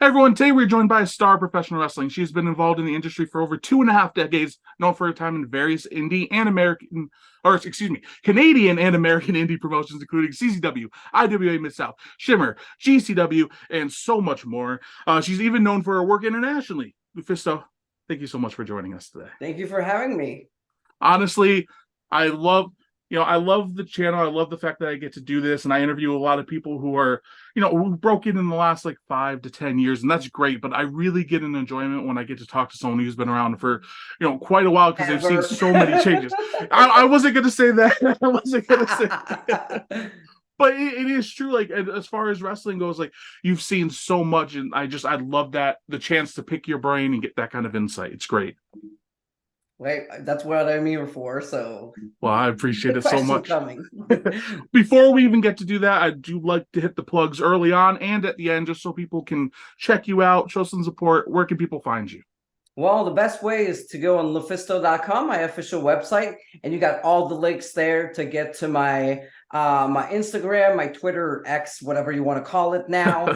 Hey everyone, today we're joined by a star of professional wrestling. She's been involved in the industry for over 2.5 decades, known for her time in various indie and American, or excuse me, Canadian and American indie promotions, including CZW, IWA Mid-South, Shimmer, GCW, and so much more. She's even known for her work internationally. LuFisto, thank you so much for joining us today. Thank you for having me. Honestly, I love I love the channel. I love the fact that I get to do this, and I interview a lot of people who are, who broke in the last like 5 to 10 years, and that's great. But I really get an enjoyment when I get to talk to someone who's been around for, quite a while because they've seen so many changes. I wasn't gonna say that. I wasn't gonna say that. But it is true. Like, as far as wrestling goes, like, you've seen so much, and I love that the chance to pick your brain and get that kind of insight. It's great. Wait, that's what I'm here for. So, well, I appreciate it so much. Coming. Before we even get to do that, I do like to hit the plugs early on and at the end, just so people can check you out, show some support. Where can people find you? Well, the best way is to go on LuFisto.com, my official website, and you got all the links there to get to my my Instagram, my Twitter, X, whatever you want to call it now.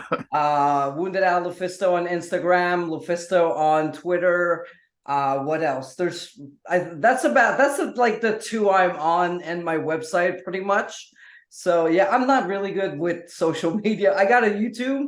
Wounded Out LuFisto on Instagram, LuFisto on Twitter. What else? That's like the two I'm on and my website pretty much. So yeah, I'm not really good with social media. I got a YouTube.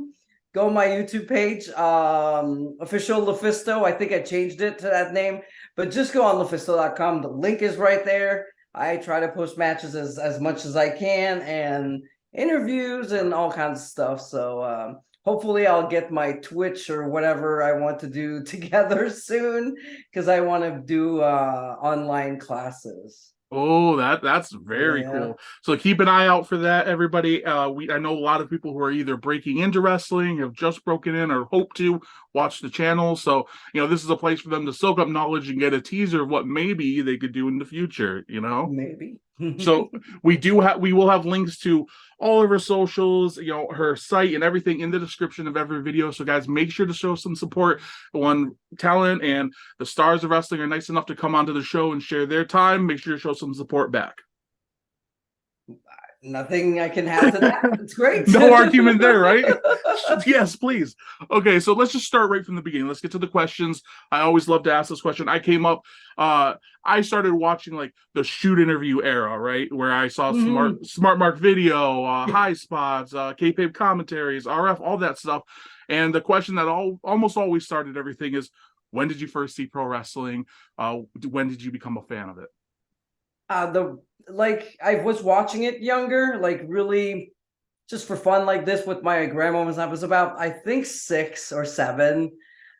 Go on my YouTube page, official LuFisto. I think I changed it to that name, but just go on LuFisto.com. The link is right there. I try to post matches as much as I can and interviews and all kinds of stuff. So hopefully I'll get my Twitch or whatever I want to do together soon, because I want to do online classes. Oh, that's very cool. So keep an eye out for that, everybody. I know a lot of people who are either breaking into wrestling, have just broken in, or hope to watch the channel. So, this is a place for them to soak up knowledge and get a teaser of what maybe they could do in the future, Maybe. So we will have links to all of her socials, her site and everything in the description of every video. So guys, make sure to show some support when talent and the stars of wrestling are nice enough to come onto the show and share their time. Make sure to show some support back. Nothing I can add to that. It's great. No argument there, right? Yes, please. Okay, so let's just start right from the beginning. Let's get to the questions. I always love to ask this question. I started watching like the shoot interview era, right? Where I saw Smart Mark video, high spots, K-Pape commentaries, RF, all that stuff. And the question that almost always started everything is, when did you first see pro wrestling? When did you become a fan of it? I was watching it younger, like really just for fun like this with my grandma. I was about, I think, 6 or 7.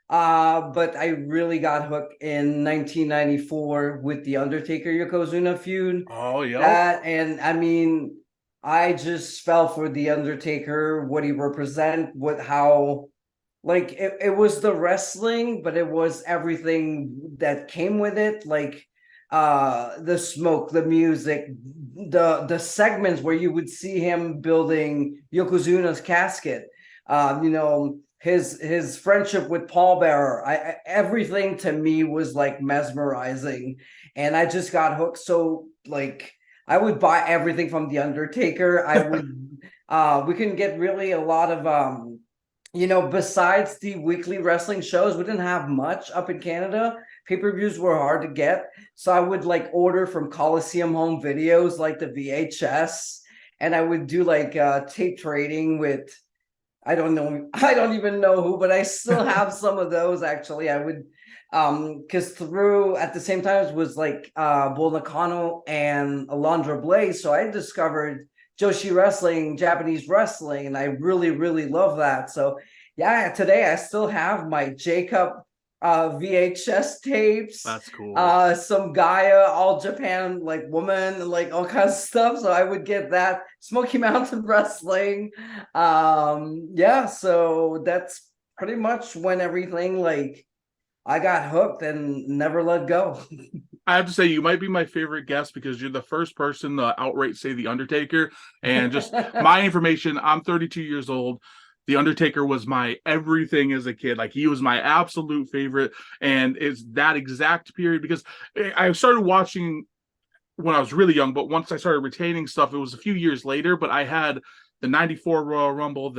But I really got hooked in 1994 with the Undertaker Yokozuna feud. Oh yeah. And I mean, I just fell for the Undertaker, what he represent, how like it was the wrestling, but it was everything that came with it, like the smoke, the music, the segments where you would see him building Yokozuna's casket, his friendship with Paul Bearer. Everything to me was like mesmerizing, and I just got hooked. So like I would buy everything from the Undertaker. I would we can get really a lot of besides the weekly wrestling shows, we didn't have much up in Canada. Pay-per-views were hard to get. So I would like order from Coliseum Home Videos, like the VHS. And I would do like tape trading with, I don't even know who, but I still have some of those actually. I would, because through at the same time it was like Bull Nakano and Alundra Blaze. So I discovered Joshi wrestling, Japanese wrestling, and I really, really love that. So yeah, today I still have my Jacob VHS tapes. That's cool. Some Gaia, All Japan, like woman, like all kinds of stuff. So I would get that. Smoky Mountain Wrestling. Yeah, so that's pretty much when everything, like, I got hooked and never let go. I have to say, you might be my favorite guest because you're the first person to outright say The Undertaker. And just my information, I'm 32 years old. The Undertaker was my everything as a kid. Like, he was my absolute favorite. And it's that exact period, because I started watching when I was really young, but once I started retaining stuff, it was a few years later. But I had the 94 Royal Rumble,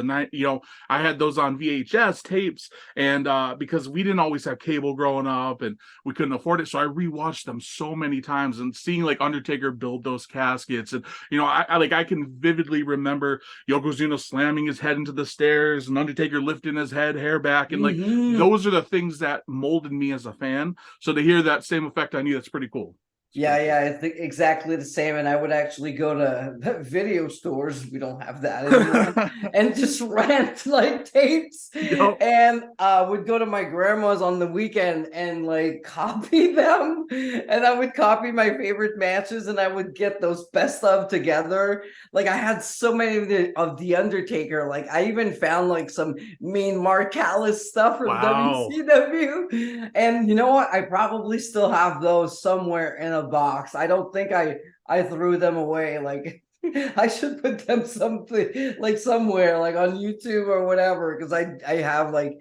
I had those on VHS tapes, and because we didn't always have cable growing up and we couldn't afford it, so I rewatched them so many times, and seeing like Undertaker build those caskets, and I can vividly remember Yokozuna slamming his head into the stairs and Undertaker lifting his hair back, and like those are the things that molded me as a fan. So to hear that same effect on you, that's pretty cool. Yeah, I think exactly the same. And I would actually go to video stores. We don't have that anymore. And just rent like tapes. Yep. And would go to my grandma's on the weekend and like copy them. And I would copy my favorite matches and I would get those best of together. Like I had so many of the Undertaker. Like I even found like some mean Mark Callis stuff from WCW. And you know what? I probably still have those somewhere in a box. I don't think I threw them away. Like I should put them something like somewhere like on YouTube or whatever, because I have like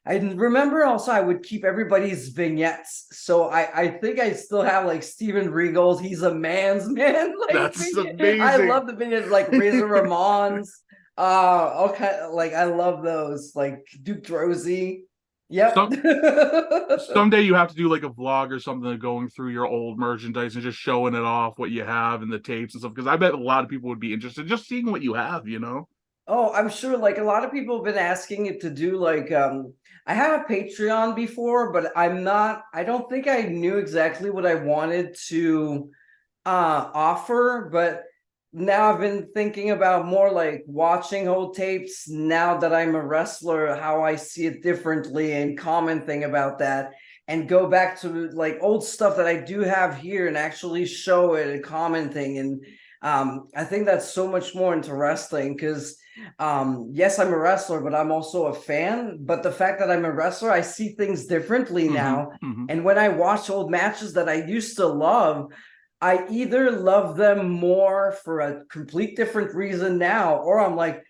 I remember also I would keep everybody's vignettes. So I think I still have like Steven Regal's He's a Man's Man. Like that's vignette. amazing. I love the vignettes like Razor Ramon's. Okay, like I love those, like Duke Drozy. Yep. Someday you have to do like a vlog or something going through your old merchandise and just showing it off, what you have and the tapes and stuff, because I bet a lot of people would be interested just seeing what you have, Oh, I'm sure like a lot of people have been asking it to do like I had a Patreon before, but I don't think I knew exactly what I wanted to offer, but now I've been thinking about more like watching old tapes now that I'm a wrestler, how I see it differently, and commenting about that, and go back to like old stuff that I do have here and actually show it and commenting. And I think that's so much more interesting because yes, I'm a wrestler, but I'm also a fan. But the fact that I'm a wrestler, I see things differently now. And when I watch old matches that I used to love, I either love them more for a complete different reason now, or I'm like,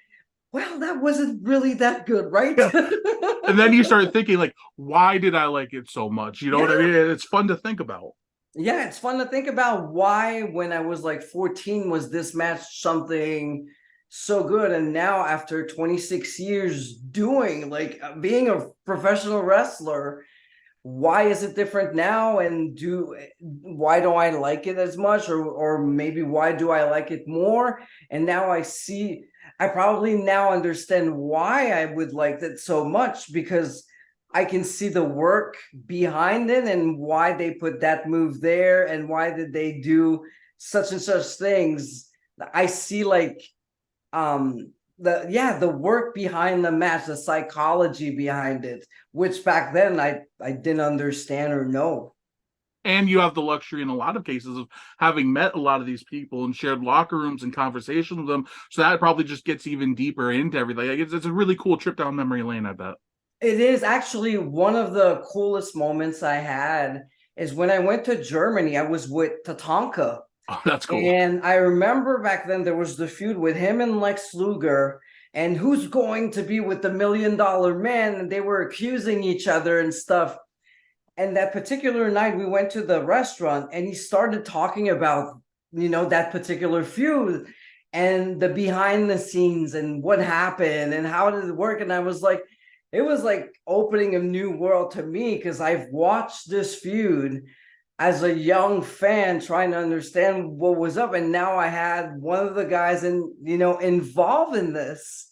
well, that wasn't really that good, right? And then you start thinking like, why did I like it so much? You know what I mean? It's fun to think about. Yeah, it's fun to think about why when I was like 14 was this match something so good, and now after 26 years doing like being a professional wrestler, why is it different now, and why don't I like it as much, or maybe why do I like it more? And now I probably now understand why I would like it so much, because I can see the work behind it and why they put that move there and why did they do such and such things. I see like the work behind the match, the psychology behind it, which back then I didn't understand or know. And you have the luxury in a lot of cases of having met a lot of these people and shared locker rooms and conversations with them. So that probably just gets even deeper into everything. Like it's a really cool trip down memory lane, I bet. It is actually one of the coolest moments I had is when I went to Germany. I was with Tatanka. Oh, that's cool. And I remember back then there was the feud with him and Lex Luger, and who's going to be with the $1 Million Man, and they were accusing each other and stuff. And that particular night we went to the restaurant and he started talking about, that particular feud and the behind the scenes and what happened and how did it work. And I was like, it was like opening a new world to me, because I've watched this feud as a young fan trying to understand what was up. And now I had one of the guys involved in this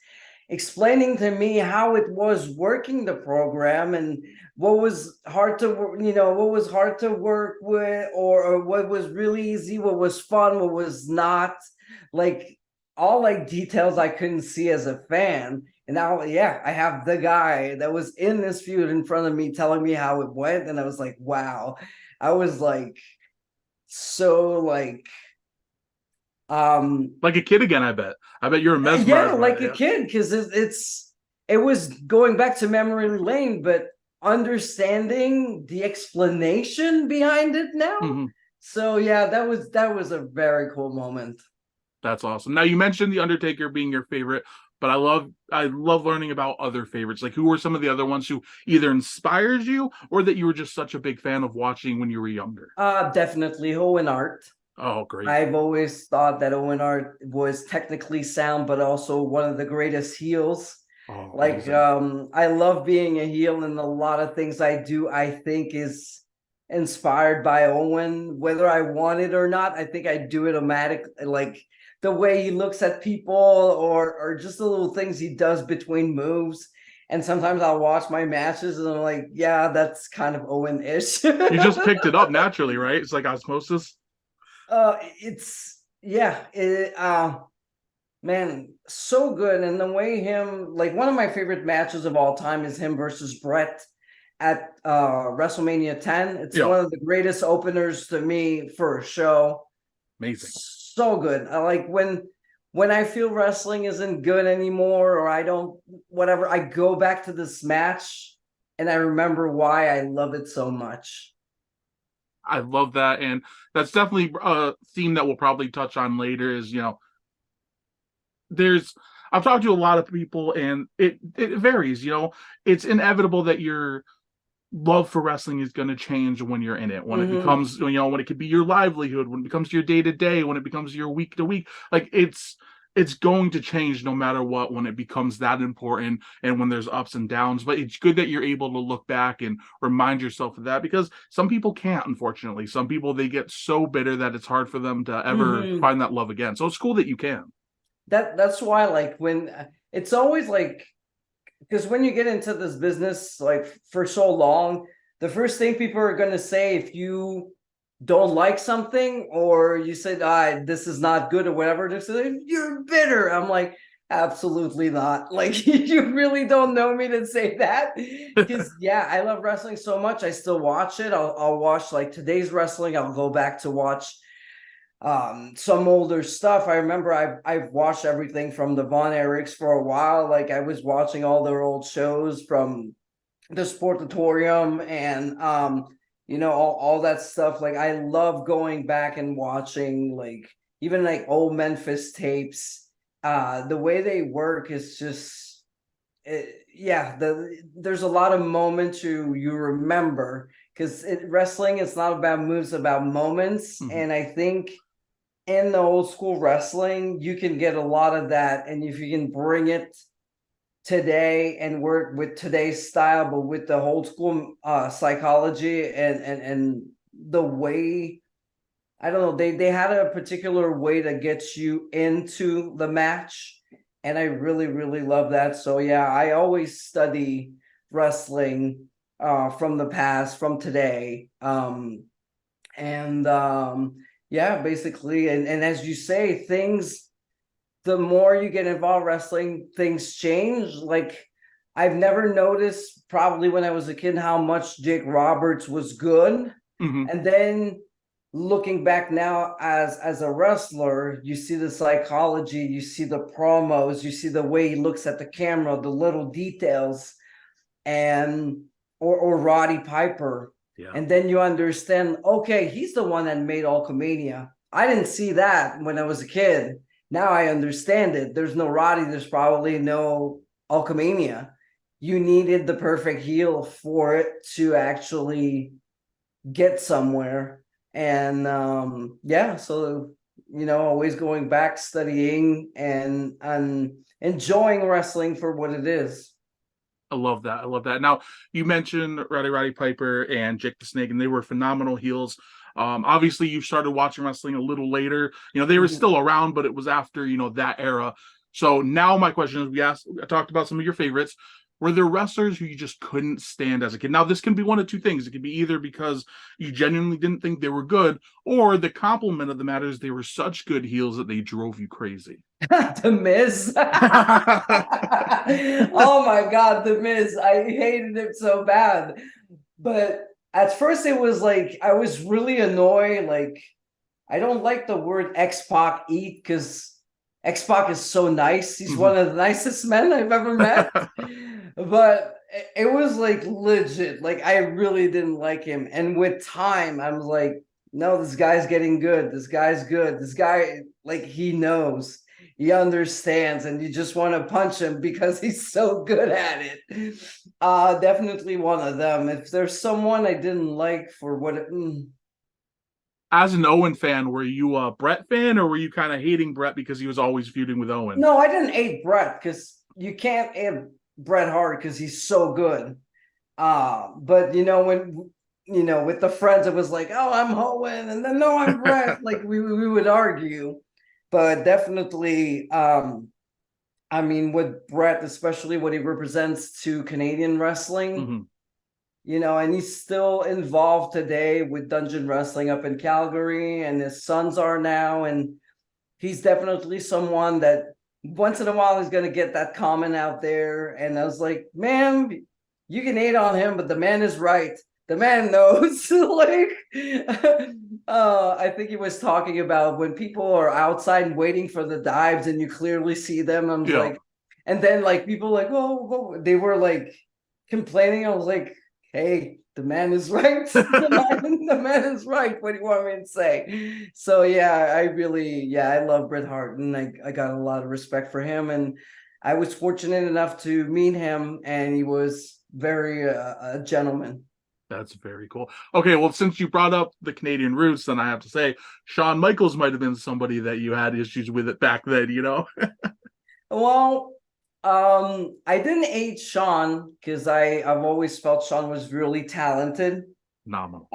explaining to me how it was working the program and what was hard to work with, or what was really easy, what was fun, what was not, like all like details I couldn't see as a fan. And now, I have the guy that was in this feud in front of me telling me how it went. And I was like, wow. I was like, so like a kid again, I bet you're mesmerized. Yeah, like a kid, because it was going back to memory lane, but understanding the explanation behind it now. So yeah, that was a very cool moment. That's awesome. Now you mentioned the Undertaker being your favorite, but I love learning about other favorites. Like, who were some of the other ones who either inspired you or that you were just such a big fan of watching when you were younger? Definitely Owen Hart. Oh, great. I've always thought that Owen Hart was technically sound, but also one of the greatest heels. Oh, Like, amazing. I love being a heel, and a lot of things I do, I think, is inspired by Owen, whether I want it or not. I think I do it automatically, like the way he looks at people, or just the little things he does between moves. And sometimes I'll watch my matches and I'm like, yeah, that's kind of Owen-ish. You just picked it up naturally, right? It's like osmosis. It's yeah, man, so good. And the way him, like, one of my favorite matches of all time is him versus Brett at WrestleMania 10. It's Yeah, one of the greatest openers to me for a show. amazing. So good. I like when I feel wrestling isn't good anymore, or I don't, whatever, I go back to this match and I remember why I love it so much. I love that, and that's definitely a theme that we'll probably touch on later. Is there's I've talked to a lot of people, and it varies. It's inevitable that your love for wrestling is going to change when you're in it. When it Mm-hmm. becomes, when it could be your livelihood, when it becomes your day to day, when it becomes your week to week. Like it's going to change no matter what when it becomes that important and when there's ups and downs. But it's good that you're able to look back and remind yourself of that, because some people can't, unfortunately. Some people, they get so bitter that it's hard for them to ever Mm-hmm. find that love again. So it's cool that you can. That's why, like, when it's always like, because when you get into this business like for so long, the first thing people are going to say, if you don't like something, or you said, this is not good or whatever, they say, you're bitter. I'm like, absolutely not. Like, you really don't know me to say that. Because yeah, I love wrestling so much, I still watch it. I'll watch like today's wrestling, I'll go back to watch some older stuff. I remember I've watched everything from the Von Erichs for a while. Like, I was watching all their old shows from the Sportatorium, and all that stuff. Like, I love going back and watching, like, even like old Memphis tapes. The way they work is just yeah, there's a lot of moments you remember, because wrestling is not about moves, about moments. Mhm. And I think in the old school wrestling, you can get a lot of that. And if you can bring it today and work with today's style, but with the old school psychology, and the way, I don't know, they had a particular way to get you into the match. And I really, really love that. So yeah, I always study wrestling from the past, from today. And yeah, basically, and as you say, things, the more you get involved wrestling, things change. Like, I've never noticed, probably when I was a kid, how much Jake Roberts was good. Mhm. And then looking back now as a wrestler, you see the psychology, you see the promos, you see the way he looks at the camera, the little details. And or Roddy Piper. Yeah. And then you understand, okay, he's the one that made Hulkamania. I didn't see that when I was a kid. Now I understand it. There's no Roddy, there's probably no Hulkamania. You needed the perfect heel for it to actually get somewhere. And yeah, so always going back, studying, and enjoying wrestling for what it is. I love that. I love that. Now, you mentioned Roddy Piper and Jake the Snake, and they were phenomenal heels. Obviously, you started watching wrestling a little later. They were Mhm. still around, but it was after that era. So now my question is: I talked about some of your favorites. Were there wrestlers who you just couldn't stand as a kid? Now, this can be one of two things. It could be either because you genuinely didn't think they were good, or the compliment of the matter is they were such good heels that they drove you crazy. The Miz. Oh my God, The Miz. I hated him so bad. But at first it was like, I was really annoyed. Like, I don't like the word X-Pac eat, because X-Pac is so nice. He's Mhm. one of the nicest men I've ever met. But it was like legit. Like, I really didn't like him. And with time, I'm like, no, this guy's getting good. This guy's good. This guy, like, he knows. He understands, and you just want to punch him because he's so good at it. Definitely one of them. If there's someone I didn't like for what as an Owen fan, were you a Brett fan, or were you kind of hating Brett because he was always feuding with Owen? No, I didn't hate Brett because you can't hate Bret Hart because he's so good. But when with the friends, it was like, oh, I'm Owen, and then no, I'm Brett. Like we would argue, but definitely, I mean, with Brett, especially what he represents to Canadian wrestling. Mm-hmm. And he's still involved today with Dungeon Wrestling up in Calgary, and his sons are now, and he's definitely someone that once in a while he's going to get that comment out there. And I was like, man, you can hate on him, but the man is right. The man knows. Like, I think he was talking about when people are outside and waiting for the dives and you clearly see them. I'm like, and then like people like, oh, they were like complaining. I was like, hey, the man is right. The man is right. What do you want me to say? So yeah, I love Bret Hart, and I got a lot of respect for him. And I was fortunate enough to meet him, and he was very a gentleman. That's very cool. Okay, well, since you brought up the Canadian roots, then I have to say Shawn Michaels might have been somebody that you had issues with it back then, you know? Well, I didn't hate Shawn because I've always felt Shawn was really talented. Phenomenal.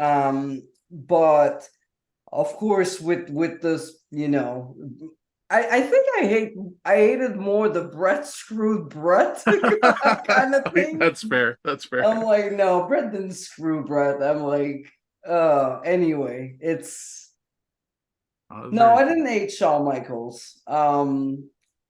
But of course, with this, I think I hated more the Brett screwed Brett kind of thing. That's fair. That's fair. I'm like, no, Brett didn't screw Brett. I'm like, anyway, it's no, I didn't hate Shawn Michaels.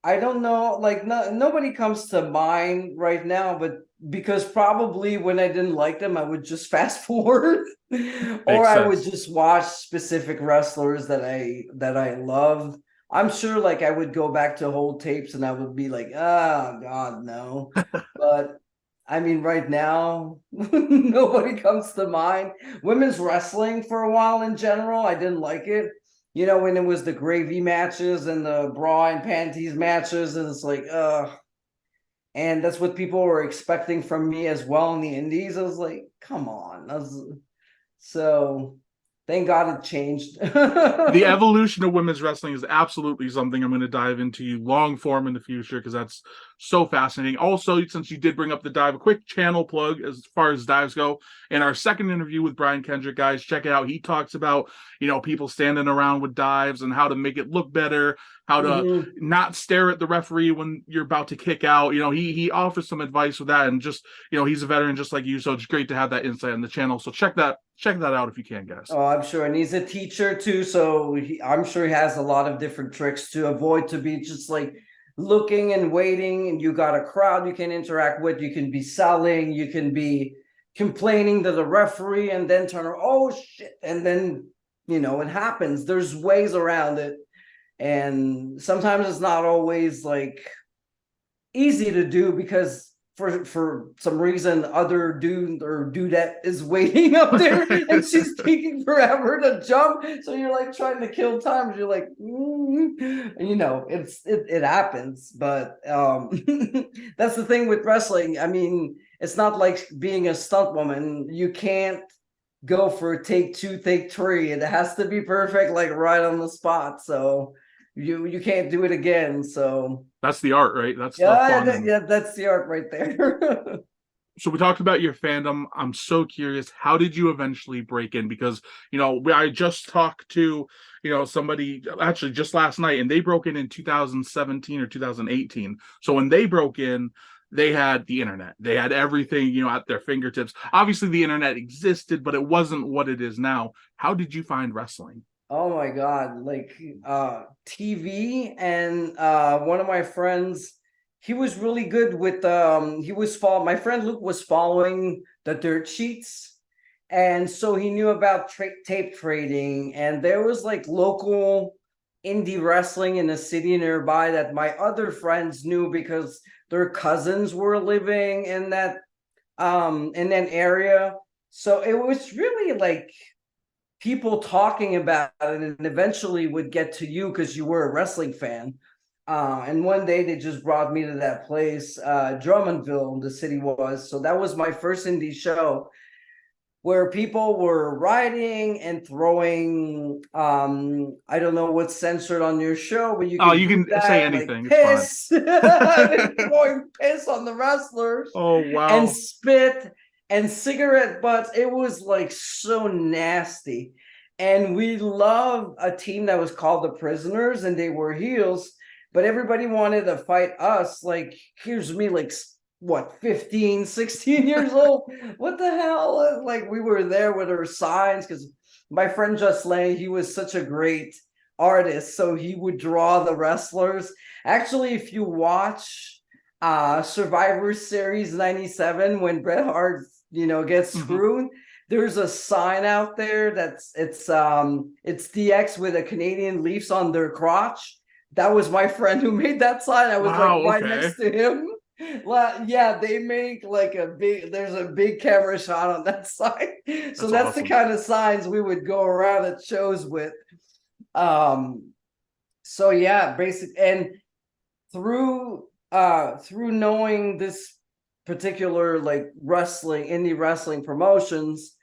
I don't know, like nobody comes to mind right now, but because probably when I didn't like them, I would just fast forward, or I would just watch specific wrestlers that I love. I'm sure like I would go back to old tapes and I would be like, oh God, no. But I mean, right now, nobody comes to mind. Women's wrestling for a while in general, I didn't like it. When it was the gravy matches and the bra and panties matches, and it's like, and that's what people were expecting from me as well in the indies. I was like, come on. So thank God it changed. The evolution of women's wrestling is absolutely something I'm going to dive into long form in the future because that's so fascinating. Also, since you did bring up the dive, a quick channel plug as far as dives go. In our second interview with Brian Kendrick, guys, check it out. He talks about, people standing around with dives and how to make it look better, how to not stare at the referee when you're about to kick out. He offers some advice with that, and just, he's a veteran just like you, so it's great to have that insight on the channel. So check that out if you can, guys. Oh, I'm sure. And he's a teacher too, so I'm sure he has a lot of different tricks to avoid to be just like looking and waiting, and you got a crowd you can interact with. You can be selling, you can be complaining to the referee, and then turn, oh shit, and then it happens. There's ways around it, and sometimes it's not always like easy to do because for some reason other dude or dudette is waiting up there and she's taking forever to jump, so you're like trying to kill time. You're like it happens, but that's the thing with wrestling. I mean, it's not like being a stunt woman. You can't go for take 2, take 3. It has to be perfect, like right on the spot, so you can't do it again. So that's the art, right? That's that's the art right there. So we talked about your fandom. I'm so curious, how did you eventually break in? Because, I just talked to, somebody actually just last night, and they broke in 2017 or 2018. So when they broke in, they had the internet. They had everything, at their fingertips. Obviously, the internet existed, but it wasn't what it is now. How did you find wrestling? Oh my God, like TV, and one of my friends, he was really good with my friend Luke was following the dirt sheets, and so he knew about tape trading, and there was like local indie wrestling in a city nearby that my other friends knew because their cousins were living in that area. So it was really like people talking about it, and eventually would get to you because you were a wrestling fan. And one day they just brought me to that place, Drummondville, the city was. So that was my first indie show. where people were riding and throwing I don't know what's censored on your show, but you Oh, could you do can say that, like anything. It's fine. piss. Throwing piss on the wrestlers Oh and wow. spit and cigarette butts. It was like so nasty. And we loved a team that was called the Prisoners, and they were heels, but everybody wanted to fight us. Like, here's me, like, what, 15, 16 years old? What the hell? Like, we were there with our signs because my friend Just Lane, he was such a great artist, so he would draw the wrestlers. Actually, if you watch Survivor Series 97, when Bret Hart, gets Mhm. screwed, there's a sign out there it's DX with a Canadian Leafs on their crotch. That was my friend who made that sign. I was like Wow. right Okay. next to him. Yeah, they make like there's a big camera shot on that sign. So That's that's the awesome. kind of signs we would go around at shows with. Um, so yeah, basic and through knowing this particular like indie wrestling promotions,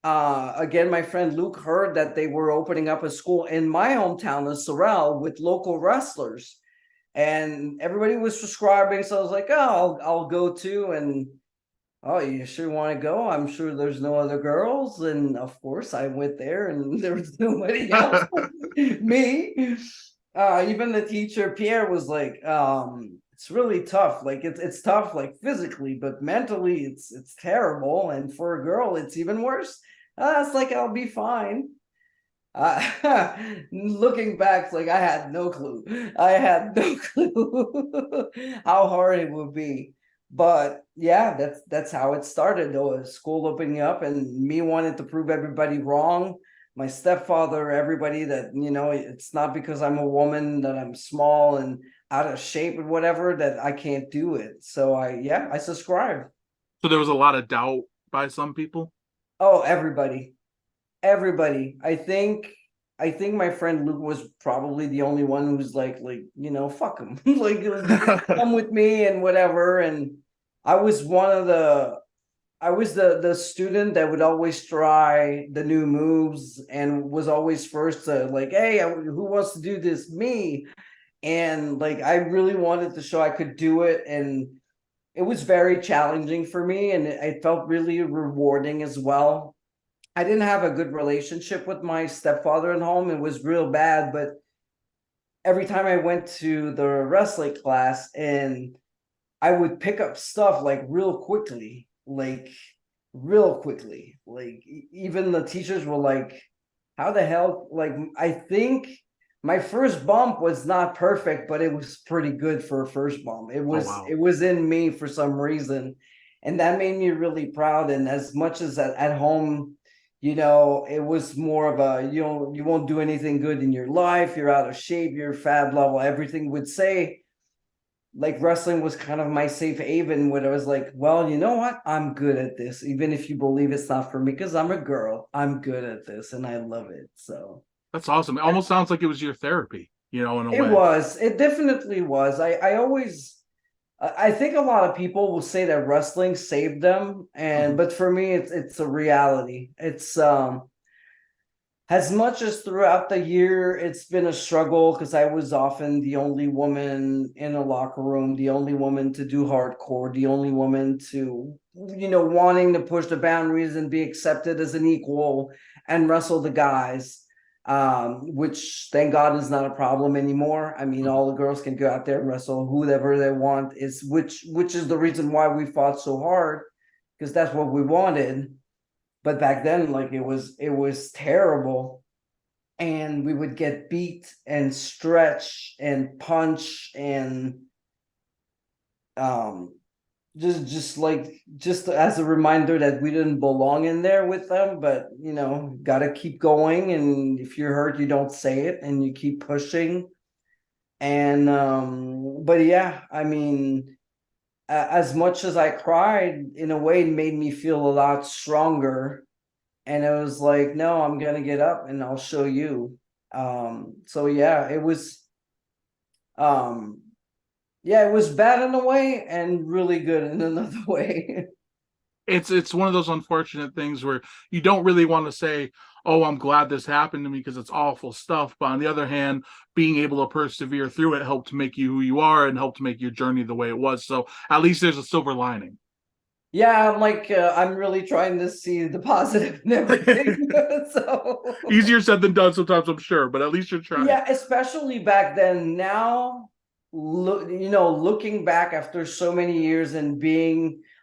again, my friend Luke heard that they were opening up a school in my hometown of Sorrel with local wrestlers, and everybody was subscribing. So I was like, oh, I'll go too. And oh, you sure want to go? I'm sure there's no other girls. And of course, I went there, and there was nobody else but me. Even the teacher Pierre was like, it's really tough. Like it's tough, like physically, but mentally, it's terrible. And for a girl, it's even worse. It's like I'll be fine. Looking back, it's like I had no clue. I had no clue how hard it would be. But yeah, that's how it started. Though, school opening up and me wanting to prove everybody wrong. My stepfather, everybody that it's not because I'm a woman that I'm small and out of shape or whatever that I can't do it. So I subscribe. So there was a lot of doubt by some people. Oh, everybody. I think my friend Luke was probably the only one who's like fuck him. Like, come with me and whatever. And I was one of the I was the student that would always try the new moves and was always first to like, hey, who wants to do this? Me. And like I really wanted to show I could do it, and it was very challenging for me, and it felt really rewarding as well. I didn't have a good relationship with my stepfather at home. It was real bad, but every time I went to the wrestling class and I would pick up stuff like real quickly. Like even the teachers were like, how the hell? Like, I think my first bump was not perfect, but it was pretty good for a first bump. It Oh was wow. it was in me for some reason. And that made me really proud. And as much as at home, it was more of a you won't do anything good in your life, you're out of shape, you're fat, blah blah. Everything would say like wrestling was kind of my safe haven where I was like, well, you know what? I'm good at this. Even if you believe it's not for me, because I'm a girl, I'm good at this and I love it. So That's awesome. It almost sounds like it was your therapy, in a way. it definitely was. I think a lot of people will say that wrestling saved them. Mhm. But for me, it's a reality. It's as much as throughout the year it's been a struggle because I was often the only woman in a locker room, the only woman to do hardcore, the only woman to, wanting to push the boundaries and be accepted as an equal and wrestle the guys, which thank God is not a problem anymore. I mean, Mhm. all the girls can go out there and wrestle whoever they want, is which is the reason why we fought so hard because that's what we wanted. But back then, like it was terrible, and we would get beat and stretch and punch and um just as a reminder that we didn't belong in there with them, but gotta keep going, and if you're hurt you don't say it and you keep pushing. And but yeah, I mean, as much as I cried, in a way it made me feel a lot stronger. And it was like, no, I'm gonna get up and I'll show you. So um yeah, it was bad in a way and really good in another way. It's one of those unfortunate things where you don't really want to say, "Oh, I'm glad this happened to me," because it's awful stuff. But on the other hand, being able to persevere through it helped make you who you are and helped make your journey the way it was. So at least there's a silver lining. Yeah, I'm like, I'm really trying to see the positive in everything. So, Easier said than done sometimes, I'm sure, but at least you're trying. yeah, especially back then. Now, look, looking back after so many years and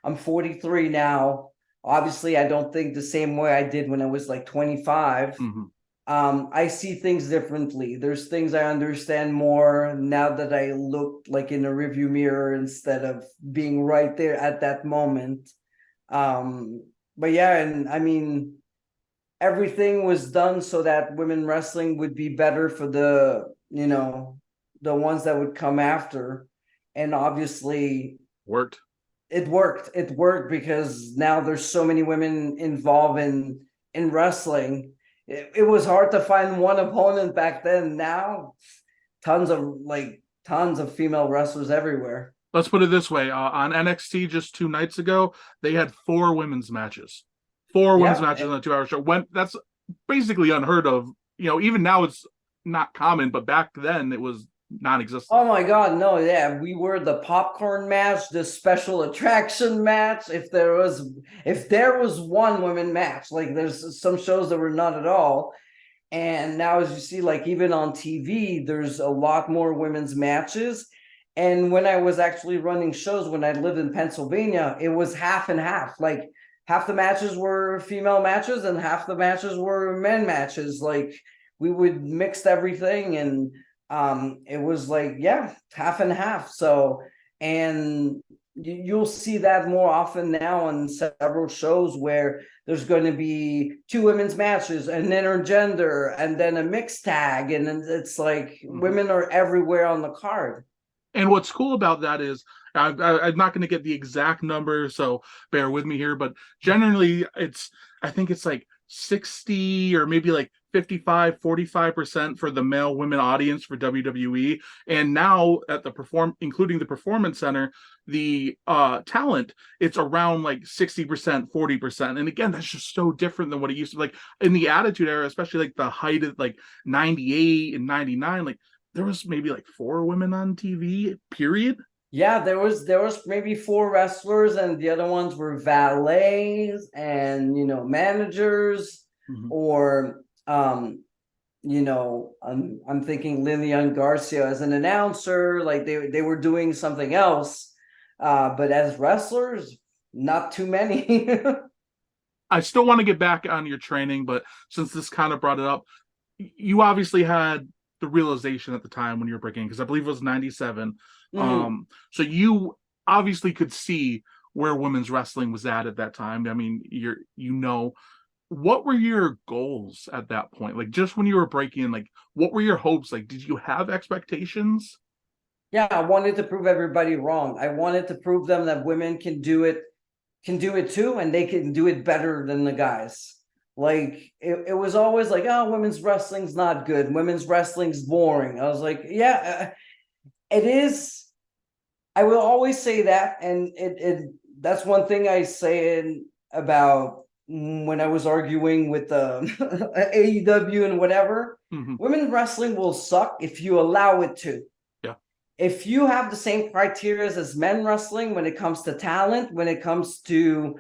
I'm 43 now. Obviously, I don't think the same way I did when I was like 25. Mhm. I see things differently. There's things I understand more now that I look like in a review mirror instead of being right there at that moment. But yeah, and I mean, everything was done so that women wrestling would be better for the ones that would come after. And obviously Worked. it worked. It worked because now there's so many women involved in wrestling. It was hard to find one opponent back then. Now, tons of female wrestlers everywhere. Let's put it this way: on NXT just 2 nights ago, they had four women's matches. Four women's Yeah. matches on a 2 hour show. When that's basically unheard of. Even now it's not common, but back then it was non-existent. Oh my God, no, yeah, we were the popcorn match, the special attraction match. If there was one women match, like there's some shows that were not at all. And now, as you see, like even on TV, there's a lot more women's matches. And when I was actually running shows when I lived in Pennsylvania, it was half and half. Like half the matches were female matches and half the matches were men matches. Like we would mix everything, and it was like, yeah, half and half. So, and you'll see that more often now on several shows where there's going to be two women's matches, an intergender, and then a mixed tag, and it's like women are everywhere on the card. And what's cool about that is I'm not going to get the exact number, so bear with me here. But generally, I think it's like 60 or maybe like 45 45% for the male women audience for WWE. And now at including the Performance Center, the talent, it's around like 60% 40%. And again, that's just so different than what it used to be. Like in the Attitude Era, especially like the height of like 98 and 99, like there was maybe like four women on TV, period. Yeah, there was maybe four wrestlers, and the other ones were valets and managers, Mm-hmm. or I'm thinking Lillian Garcia as an announcer, like they were doing something else. But as wrestlers, not too many. I still want to get back on your training, but since this kind of brought it up, you obviously had the realization at the time when you were breaking, because I believe it was 97. Mhm. So you obviously could see where women's wrestling was at that time. I mean, what were your goals at that point? Like just when you were breaking, like what were your hopes? Like, did you have expectations? Yeah, I wanted to prove everybody wrong. I wanted to prove them that women can do it too, and they can do it better than the guys. Like it was always like, oh, women's wrestling's not good. Women's wrestling's boring. I was like, yeah, it is. I will always say that, and that's one thing I say about when I was arguing with AEW and whatever. Mm-hmm. Women's wrestling will suck if you allow it to. Yeah. If you have the same criteria as men wrestling when it comes to talent, when it comes to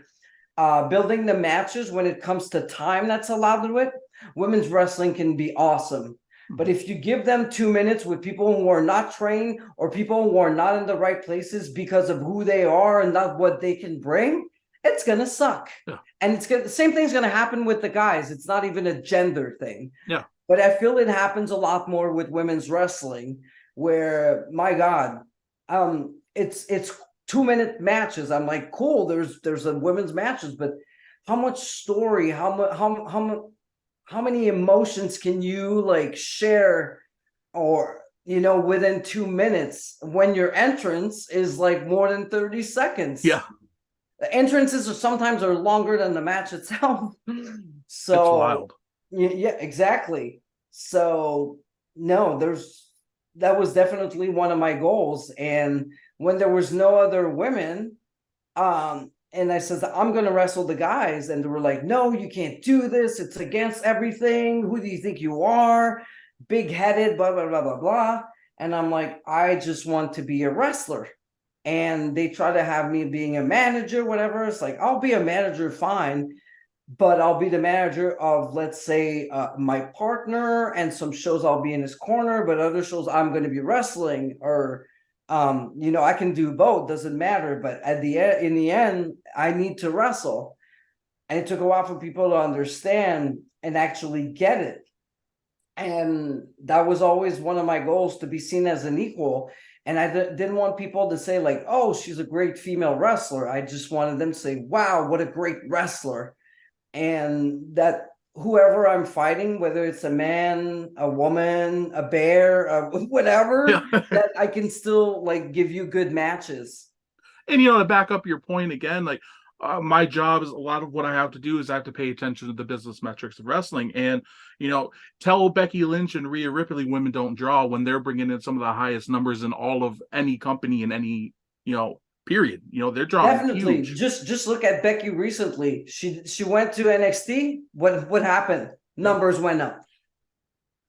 building the matches, when it comes to time that's allowed to it, women's wrestling can be awesome. But Mm-hmm. if you give them 2 minutes with people who are not trained or people who are not in the right places because of who they are and not what they can bring, it's gonna suck. Yeah. And the same thing's gonna happen with the guys. It's not even a gender thing. Yeah. But I feel it happens a lot more with women's wrestling, where my God, it's 2 minute matches. I'm like, cool. There's a women's matches, but how much story? How many emotions can you like share, or within 2 minutes when your entrance is like more than 30 seconds? Yeah. The entrances sometimes are longer than the match itself. It's So wild. yeah, exactly. So no, that was definitely one of my goals. And when there was no other women, and I says, I'm gonna wrestle the guys, and they were like, no, you can't do this, it's against everything, who do you think you are, big-headed, blah blah blah blah blah. And I'm like, I just want to be a wrestler. And they try to have me being a manager, whatever. It's like, I'll be a manager, fine, but I'll be the manager of, let's say, my partner, and some shows I'll be in his corner, but other shows I'm going to be wrestling, or I can do both, doesn't matter. But in the end, I need to wrestle. And it took a while for people to understand and actually get it. And that was always one of my goals, to be seen as an equal. And I didn't want people to say like, oh, she's a great female wrestler. I just wanted them to say, wow, what a great wrestler. And that whoever I'm fighting, whether it's a man, a woman, a bear, whatever, Yeah. that I can still like give you good matches. And to back up your point again, like my job is, a lot of what I have to do is I have to pay attention to the business metrics of wrestling, and tell Becky Lynch and Rhea Ripley women don't draw when they're bringing in some of the highest numbers in all of any company in any period. They're drawing Definitely. huge. Just look at Becky recently. She went to NXT. What happened? Numbers went up.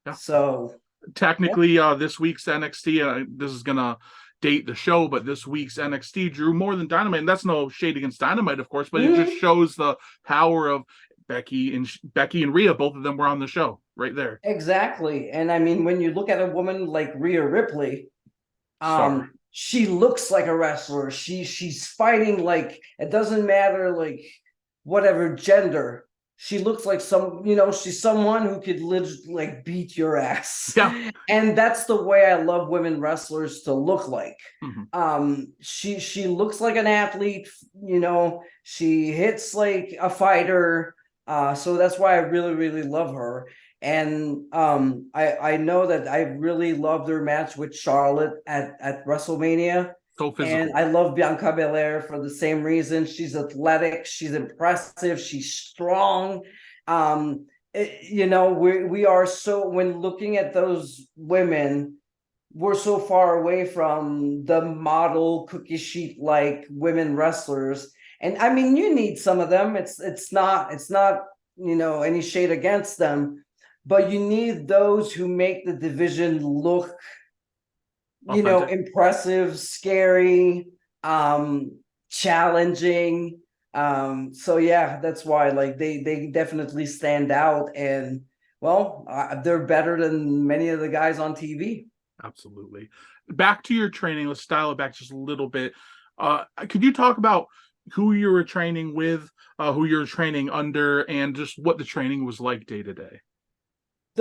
Yeah. So technically, this week's NXT, this is gonna date the show, but this week's NXT drew more than Dynamite, and that's no shade against Dynamite, of course, but it just shows the power of Becky and Rhea. Both of them were on the show right there. exactly. And I mean, when you look at a woman like Rhea Ripley, she looks like a wrestler. She's fighting like, it doesn't matter like whatever gender. She looks like she's someone who could like beat your ass. Yeah. And that's the way I love women wrestlers to look like. Mm-hmm. She looks like an athlete, she hits like a fighter. So that's why I really, really love her. And I know that I really loved their match with Charlotte at WrestleMania. So physical. And I love Bianca Belair for the same reason. She's athletic, she's impressive, she's strong. We are so, when looking at those women, we're so far away from the model cookie sheet like women wrestlers. And I mean, you need some of them. It's not any shade against them, but you need those who make the division look impressive, scary, challenging. So yeah, that's why like they definitely stand out, and they're better than many of the guys on TV. Absolutely. Back to your training, let's dial it back just a little bit. Could you talk about who you were training with, who you were training under, and just what the training was like day to day?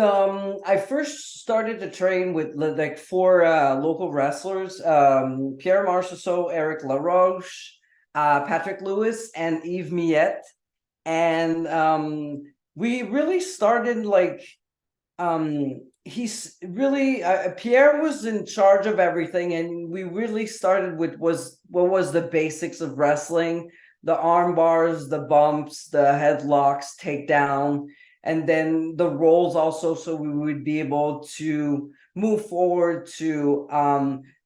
I first started to train with like 4 local wrestlers, Pierre Marchessault, Eric LaRoche, Patrick Lewis, and Yves Miette. And we really started like, he's really, Pierre was in charge of everything, and we really started with what was the basics of wrestling: the arm bars, the bumps, the headlocks, takedown, and then the rolls also, so we would be able to move forward to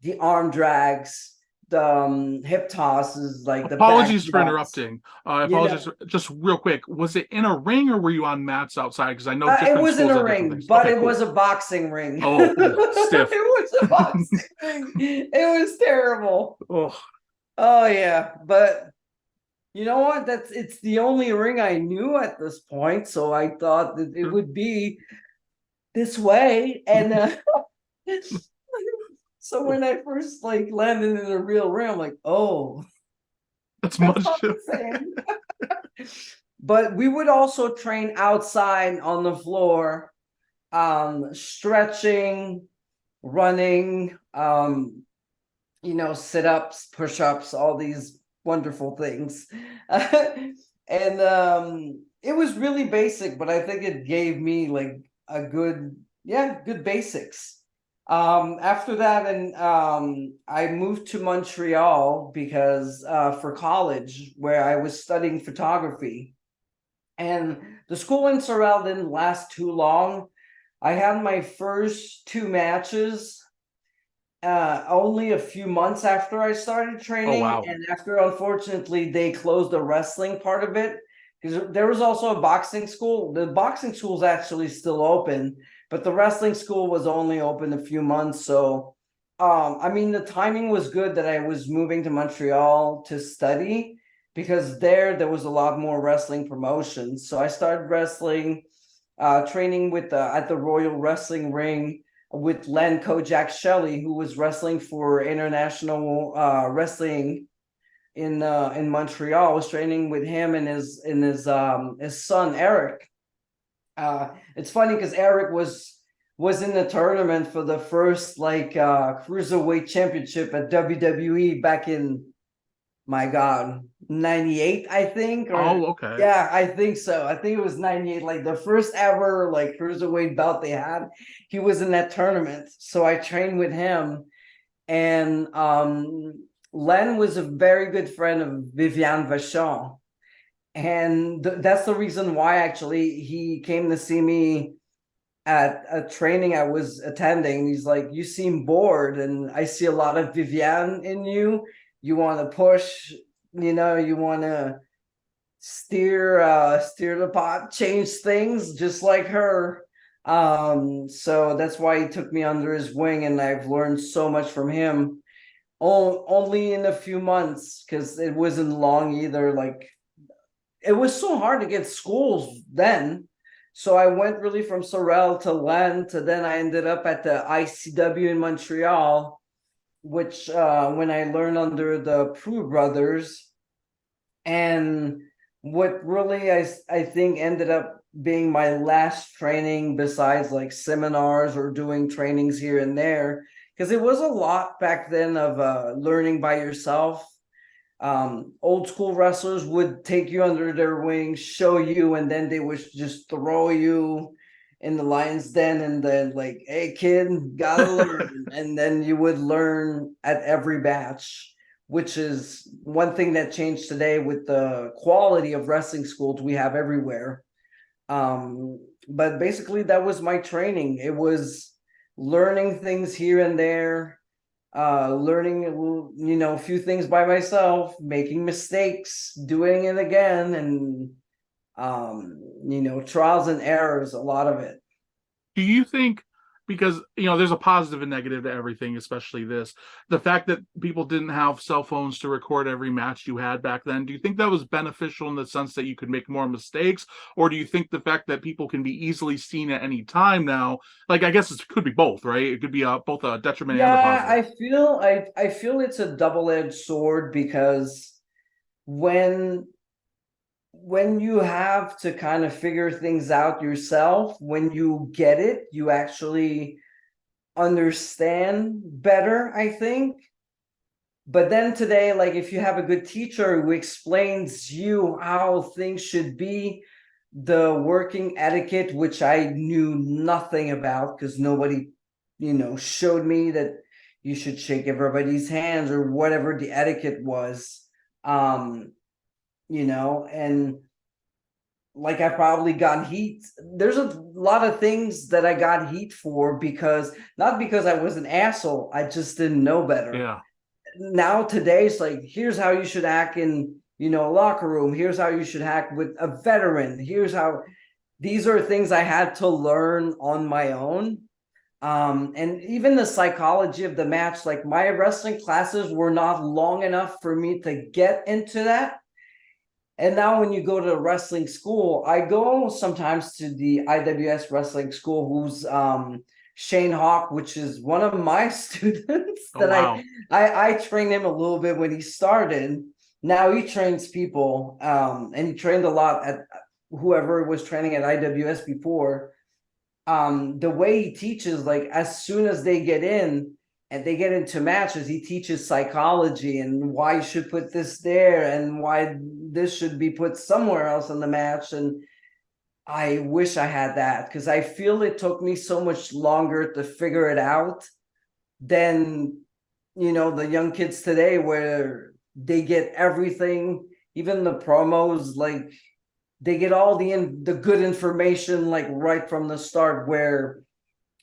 the arm drags, the hip tosses, like the Apologies back for drops. interrupting. I apologize. Just real quick, was it in a ring or were you on mats outside? Because I know It was in a ring, but it was a boxing ring. Oh, stiff. It was a boxing ring. It was terrible. Oh yeah, but you know what? It's the only ring I knew at this point, so I thought that it would be this way. And so when I first like landed in a real ring, I'm like, oh, that's much. But we would also train outside on the floor, stretching, running, sit-ups, push-ups, all these wonderful things. And it was really basic, but I think it gave me like a good basics. After that, and I moved to Montreal because for college, where I was studying photography. And the school in Sorel didn't last too long. I had my first 2 matches, only a few months after I started Oh training, wow. and after unfortunately they closed the wrestling part of it, because there was also a boxing school. The boxing school is actually still open, but the wrestling school was only open a few months. So, I mean, the timing was good that I was moving to Montreal to study because there was a lot more wrestling promotions. So I started wrestling, training with at the Royal Wrestling Ring with Len Kojak Shelley, who was wrestling for international wrestling in Montreal. I was training with him and his son Eric. It's funny because Eric was in the tournament for the first cruiserweight championship at WWE back in, my God, 98, I think, or Oh, okay. yeah, I think so. I think it was 98, like the first ever like cruiserweight belt they had. He was in that tournament. So I trained with him, and Len was a very good friend of Viviane Vachon. And that's the reason why actually he came to see me at a training I was attending. He's like, "You seem bored, and I see a lot of Viviane in you. You want to push, you want to steer the pot, change things just like her." So that's why he took me under his wing, and I've learned so much from him. Only in a few months, because it wasn't long either. Like, it was so hard to get schools then. So I went really from Sorel to Len to then I ended up at the ICW in Montreal, which when I learned under the Prue brothers. And what really I think ended up being my last training, besides like seminars or doing trainings here and there, because it was a lot back then of learning by yourself. Old school wrestlers would take you under their wing, show you, and then they would just throw you in the lion's den, and then like, "Hey kid, gotta learn." And then you would learn at every batch, which is one thing that changed today with the quality of wrestling schools we have everywhere. But basically that was my training. It was learning things here and there, learning a few things by myself, making mistakes, doing it again, and trials and errors, a lot of it. Do you think, because there's a positive and negative to everything, especially this, the fact that people didn't have cell phones to record every match you had back then, do you think that was beneficial in the sense that you could make more mistakes? Or do you think the fact that people can be easily seen at any time now, like, I guess it could be both, right? It could be both a detriment and a Yeah, positive. I feel it's a double-edged sword, because when when you have to kind of figure things out yourself, when you get it, you actually understand better, I think. But then today, like, if you have a good teacher who explains you how things should be, the working etiquette, which I knew nothing about because nobody, showed me that you should shake everybody's hands or whatever the etiquette was. Um, and like, I probably got heat. There's a lot of things that I got heat for, because not because I was an asshole, I just didn't know better. Yeah. Now today it's like, here's how you should act in a locker room, here's how you should act with a veteran, here's how. These are things I had to learn on my own. And even the psychology of the match, like, my wrestling classes were not long enough for me to get into that. And now when you go to wrestling school, I go sometimes to the IWS wrestling school, who's Shane Hawk, which is one of my students Oh that wow. I trained him a little bit when he started. Now he trains people, and he trained a lot at whoever was training at IWS before. The way he teaches, like, as soon as they get in and they get into matches, he teaches psychology and why you should put this there and why this should be put somewhere else in the match. And I wish I had that, because I feel it took me so much longer to figure it out than the young kids today, where they get everything, even the promos, like, they get all the good information, like, right from the start. Where,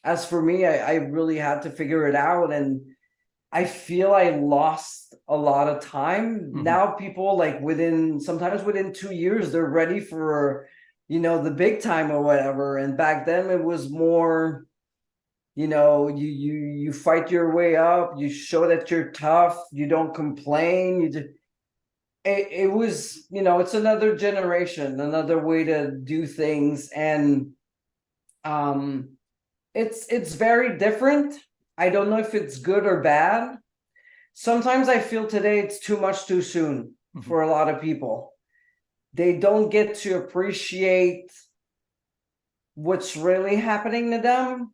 as for me, I really had to figure it out. And I feel I lost a lot of time. Hmm. Now people like sometimes within 2 years, they're ready for, the big time or whatever. And back then it was more, you fight your way up, you show that you're tough, you don't complain, it was, it's another generation, another way to do things. And um it's very different. I don't know if it's good or bad. Sometimes I feel today it's too much too soon Hmm. for a lot of people. They don't get to appreciate what's really happening to them.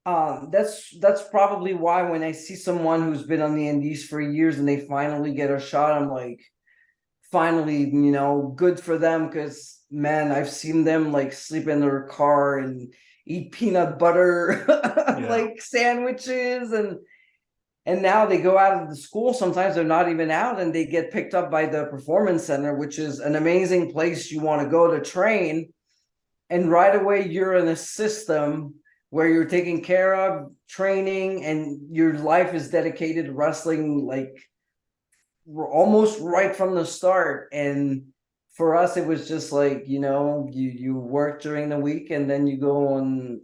That's probably why when I see someone who's been on the indies for years and they finally get a shot, I'm like, finally, good for them. Because man, I've seen them like sleep in their car and eat peanut butter Yeah. like sandwiches, and now they go out of the school. Sometimes they're not even out and they get picked up by the performance center, which is an amazing place you want to go to train. And right away you're in a system where you're taken care of, training, and your life is dedicated to wrestling, like almost right from the start. And for us it was just like, you work during the week and then you go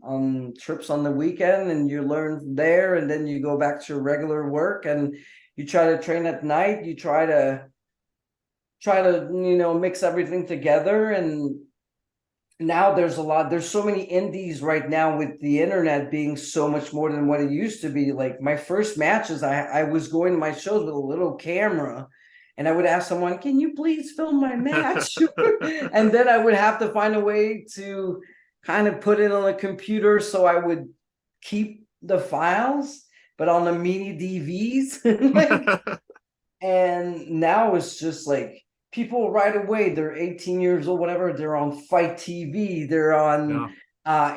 on trips on the weekend and you learn there, and then you go back to your regular work and you try to train at night. You try to mix everything together. And now there's so many indies right now, with the internet being so much more than what it used to be. Like my first matches, I was going to my shows with a little camera, and I would ask someone, can you please film my match? And then I would have to find a way to kind of put it on a computer, so I would keep the files but on the mini DVs. Like, and now it's just like people right away, they're 18 years old, whatever, they're on Fight TV, they're on Yeah.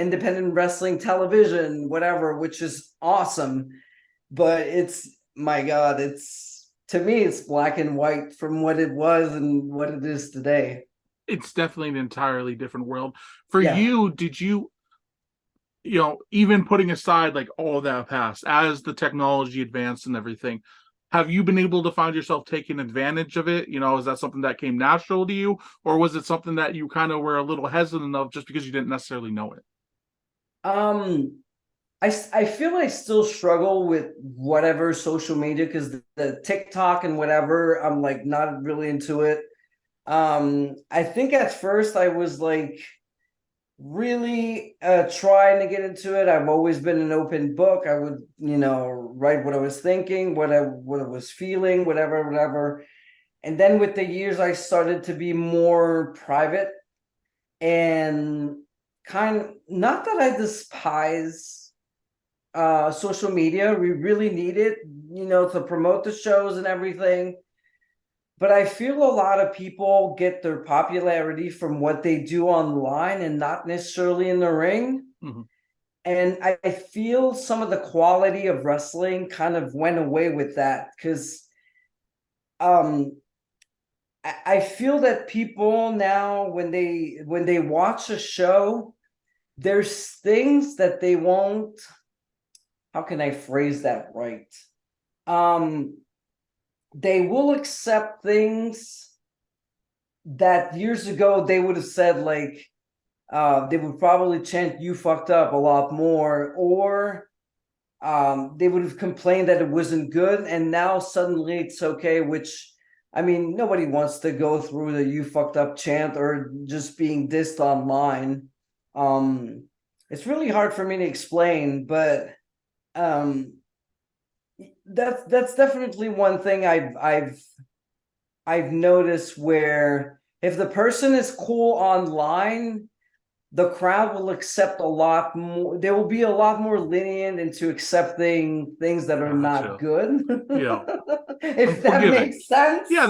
independent wrestling television, whatever, which is awesome. But it's, my God, it's, to me, it's black and white from what it was and what it is today. It's definitely an entirely different world. For Yeah. you, did you, even putting aside like all that past, as the technology advanced and everything, have you been able to find yourself taking advantage of it? Is that something that came natural to you, or was it something that you kind of were a little hesitant of just because you didn't necessarily know it? Um I feel I still struggle with whatever social media, because the TikTok and whatever, I'm like not really into it. I think at first I was like really trying to get into it. I've always been an open book. I would, write what I was thinking, what I was feeling, whatever. And then with the years I started to be more private, and kind of, not that I despise social media. We really need it, to promote the shows and everything. But I feel a lot of people get their popularity from what they do online and not necessarily in the ring. Hmm. And I feel some of the quality of wrestling kind of went away with that, because um I feel that people now, when they watch a show, there's things that they won't, how can I phrase that right? Um they will accept things that years ago they would have said, like, they would probably chant "you fucked up" a lot more, or they would have complained that it wasn't good, and now suddenly it's okay. Which, I mean, nobody wants to go through the "you fucked up" chant or just being dissed online. Um, it's really hard for me to explain, but um, that's definitely one thing I've noticed, where if the person is cool online, the crowd will accept a lot more. They will be a lot more lenient into accepting things that are not Gotcha. good. Yeah. I'm If that forgiving. makes sense. Yeah,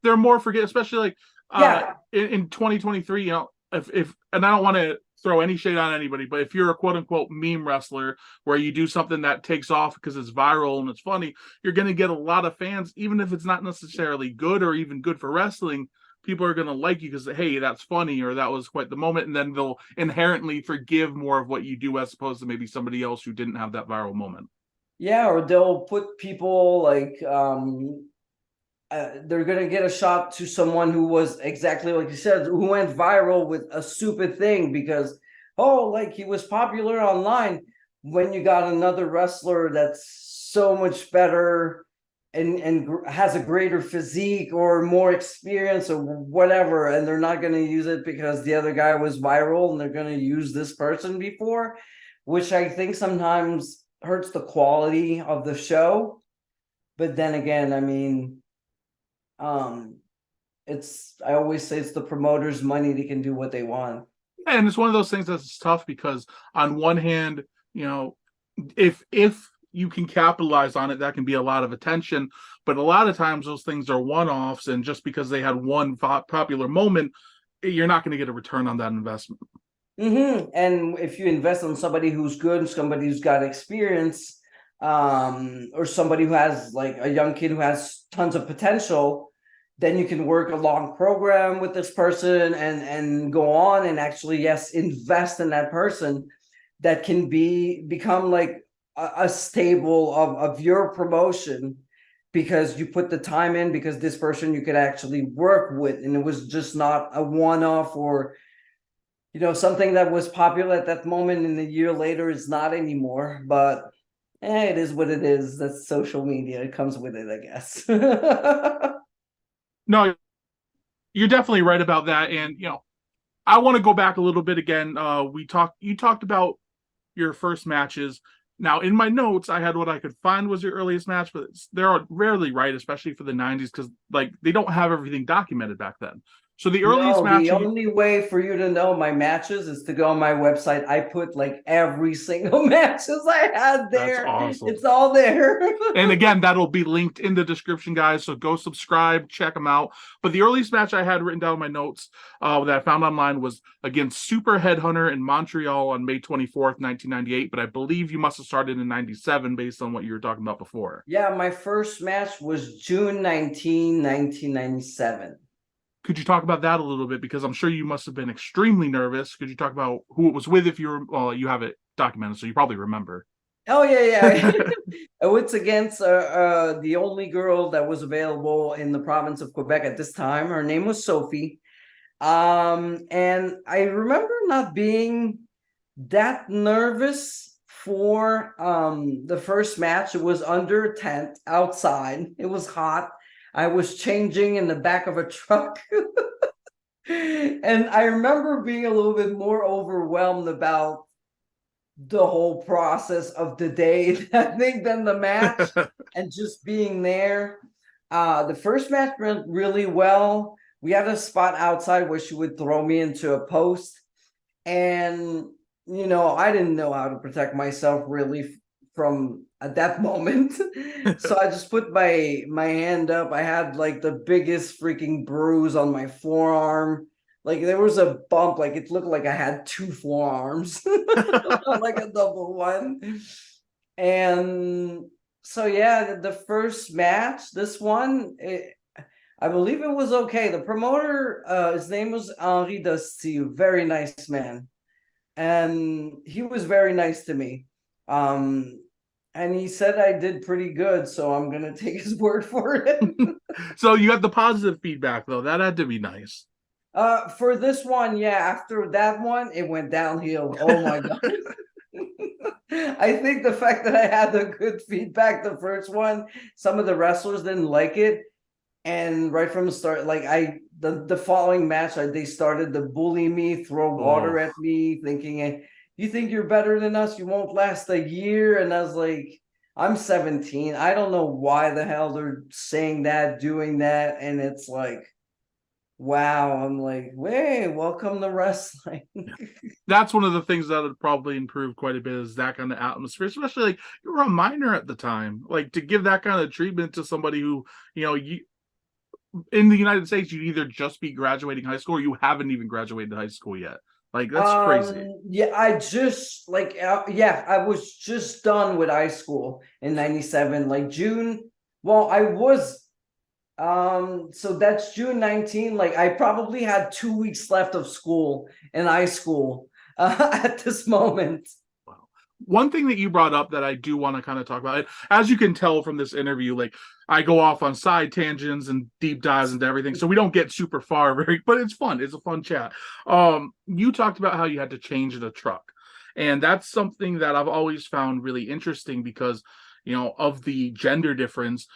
they're more forget, especially like Yeah. in 2023. If and I don't want to throw any shade on anybody, but if you're a quote unquote meme wrestler where you do something that takes off because it's viral and it's funny, you're going to get a lot of fans, even if it's not necessarily good or even good for wrestling. People are going to like you because, hey, that's funny, or that was quite the moment, and then they'll inherently forgive more of what you do as opposed to maybe somebody else who didn't have that viral moment. Yeah, or they'll put people like they're gonna get a shot to someone who was exactly like you said, who went viral with a stupid thing because like he was popular online. When you got another wrestler that's so much better and has a greater physique or more experience or whatever, and they're not gonna use it because the other guy was viral, and they're gonna use this person before, which I think sometimes hurts the quality of the show. But then again, I mean, um, I always say it's the promoter's money; they can do what they want. And it's one of those things that's tough because on one hand, if you can capitalize on it, that can be a lot of attention. But a lot of times those things are one-offs, and just because they had one popular moment, you're not going to get a return on that investment. And if you invest in somebody who's good, somebody who's got experience, or somebody who has like a young kid who has tons of potential, then you can work a long program with this person and go on and actually, yes, invest in that person that can become like a stable of your promotion, because you put the time in, because this person you could actually work with, and it was just not a one-off, or something that was popular at that moment and a year later is not anymore. But it is what it is. That's social media. It comes with it, I guess. No, you're definitely right about that. And I want to go back a little bit again. You talked about your first matches. Now, in my notes, I had what I could find was your earliest match, but they're rarely right, especially for the 90s, because like they don't have everything documented back then. So the earliest No, match the only way for you to know my matches is to go on my website. I put like every single matches I had that's there. awesome. It's all there. And again, that'll be linked in the description, guys. So go subscribe, check them out. But the earliest match I had written down in my notes that I found online was against Super Headhunter in Montreal on May 24th, 1998. But I believe you must have started in 97 based on what you were talking about before. Yeah, my first match was June 19, 1997. Could you talk about that a little bit? Because I'm sure you must have been extremely nervous. Could you talk about who it was with if you have it documented, so you probably remember. Oh yeah. It's against the only girl that was available in the province of Quebec at this time. Her name was Sophie. And I remember not being that nervous for the first match. It was under a tent outside. It was hot. I was changing in the back of a truck. And I remember being a little bit more overwhelmed about the whole process of the day, I think, than the match, and just being there. The first match went really well. We had a spot outside where she would throw me into a post, and I didn't know how to protect myself really from at that moment. So I just put my hand up. I had like the biggest freaking bruise on my forearm. Like there was a bump, like it looked like I had two forearms, like a double one. And so yeah, the first match, this one, I believe it was okay. The promoter, his name was Henri Dusty, very nice man, and he was very nice to me. And he said I did pretty good, so I'm gonna take his word for it. So you got the positive feedback though. That had to be nice. For this one, yeah, after that one, it went downhill. Oh my god. I think the fact that I had the good feedback the first one, some of the wrestlers didn't like it. And right from the start, like the following match, they started to bully me, throw water at me, thinking, "Hey, you think you're better than us? You won't last a year." And I was like, I'm 17. I don't know why the hell they're saying that, doing that. And it's like, wow. I'm like, hey, welcome to wrestling. That's one of the things that would probably improve quite a bit is that kind of atmosphere, especially like you were a minor at the time. Like to give that kind of treatment to somebody who, you in the United States, you'd either just be graduating high school or you haven't even graduated high school yet. Like that's crazy. Yeah, I just like yeah, I was just done with high school in 97, like June. Well, I was so that's June 19. Like I probably had 2 weeks left of school in high school at this moment. Wow. One thing that you brought up that I do want to kind of talk about, as you can tell from this interview, like I go off on side tangents and deep dives into everything, so we don't get super far, but it's fun. It's a fun chat. You talked about how you had to change the truck, and that's something that I've always found really interesting because, of the gender difference.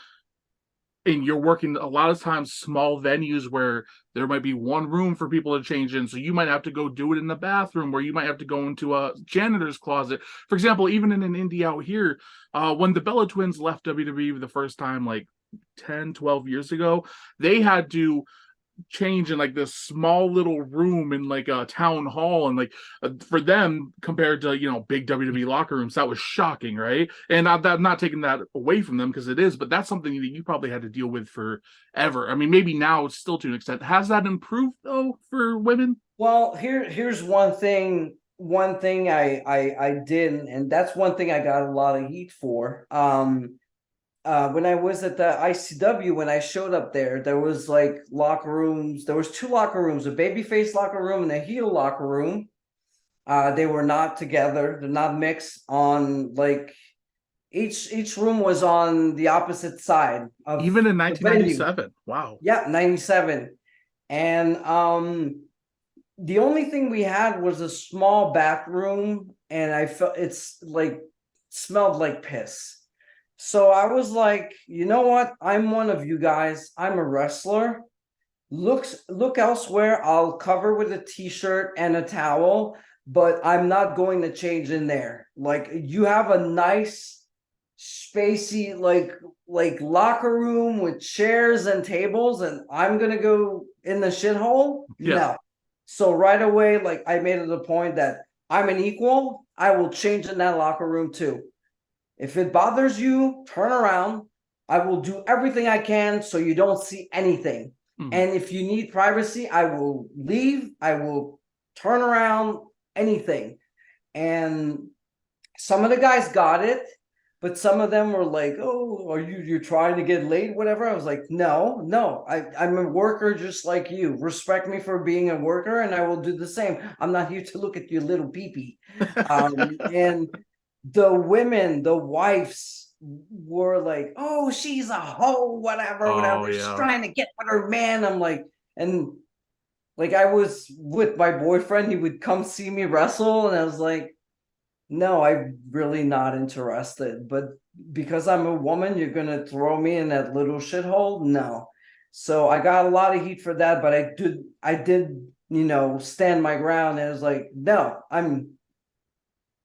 And you're working a lot of times small venues where there might be one room for people to change in. So you might have to go do it in the bathroom, where you might have to go into a janitor's closet. For example, even in an indie out here, when the Bella Twins left WWE the first time, like 10, 12 years ago, they had to change in like this small little room in like a town hall, and like for them, compared to big WWE locker rooms, that was shocking, right? And I'm not taking that away from them, because it is, but that's something that you probably had to deal with forever. I mean, maybe now it's still to an extent. Has that improved though for women? Well, here's one thing. One thing I did, and that's one thing I got a lot of heat for. When I was at the ICW, when I showed up there was like locker rooms. There was two locker rooms, a babyface locker room and a heel locker room. They were not together. They're not mixed. On like each room was on the opposite side of Even in the venue. 1997. Wow. Yeah, 97. And the only thing we had was a small bathroom, and I felt it's like smelled like piss. So I was like, you know what? I'm one of you guys. I'm a wrestler. Look elsewhere. I'll cover with a t-shirt and a towel, but I'm not going to change in there. Like, you have a nice spacey like locker room with chairs and tables, and I'm gonna go in the shithole? Yeah. No. So right away, like, I made it a point that I'm an equal. I will change in that locker room too. If it bothers you, turn around. I will do everything I can so you don't see anything. Mhm. And if you need privacy, I will leave. I will turn around, anything. And some of the guys got it, but some of them were like, "Oh, you're trying to get laid, whatever." I was like, no, I'm a worker just like you. Respect me for being a worker, and I will do the same. I'm not here to look at your little peepee. And the women, the wives, were like, "Oh, she's a hoe, whatever, Oh whatever. She's yeah. trying to get with her man." I'm like, and like, I was with my boyfriend, he would come see me wrestle, and I was like, no, I'm really not interested. But because I'm a woman, you're gonna throw me in that little shithole? No. So I got a lot of heat for that, but I did, stand my ground, and it was like, no, I'm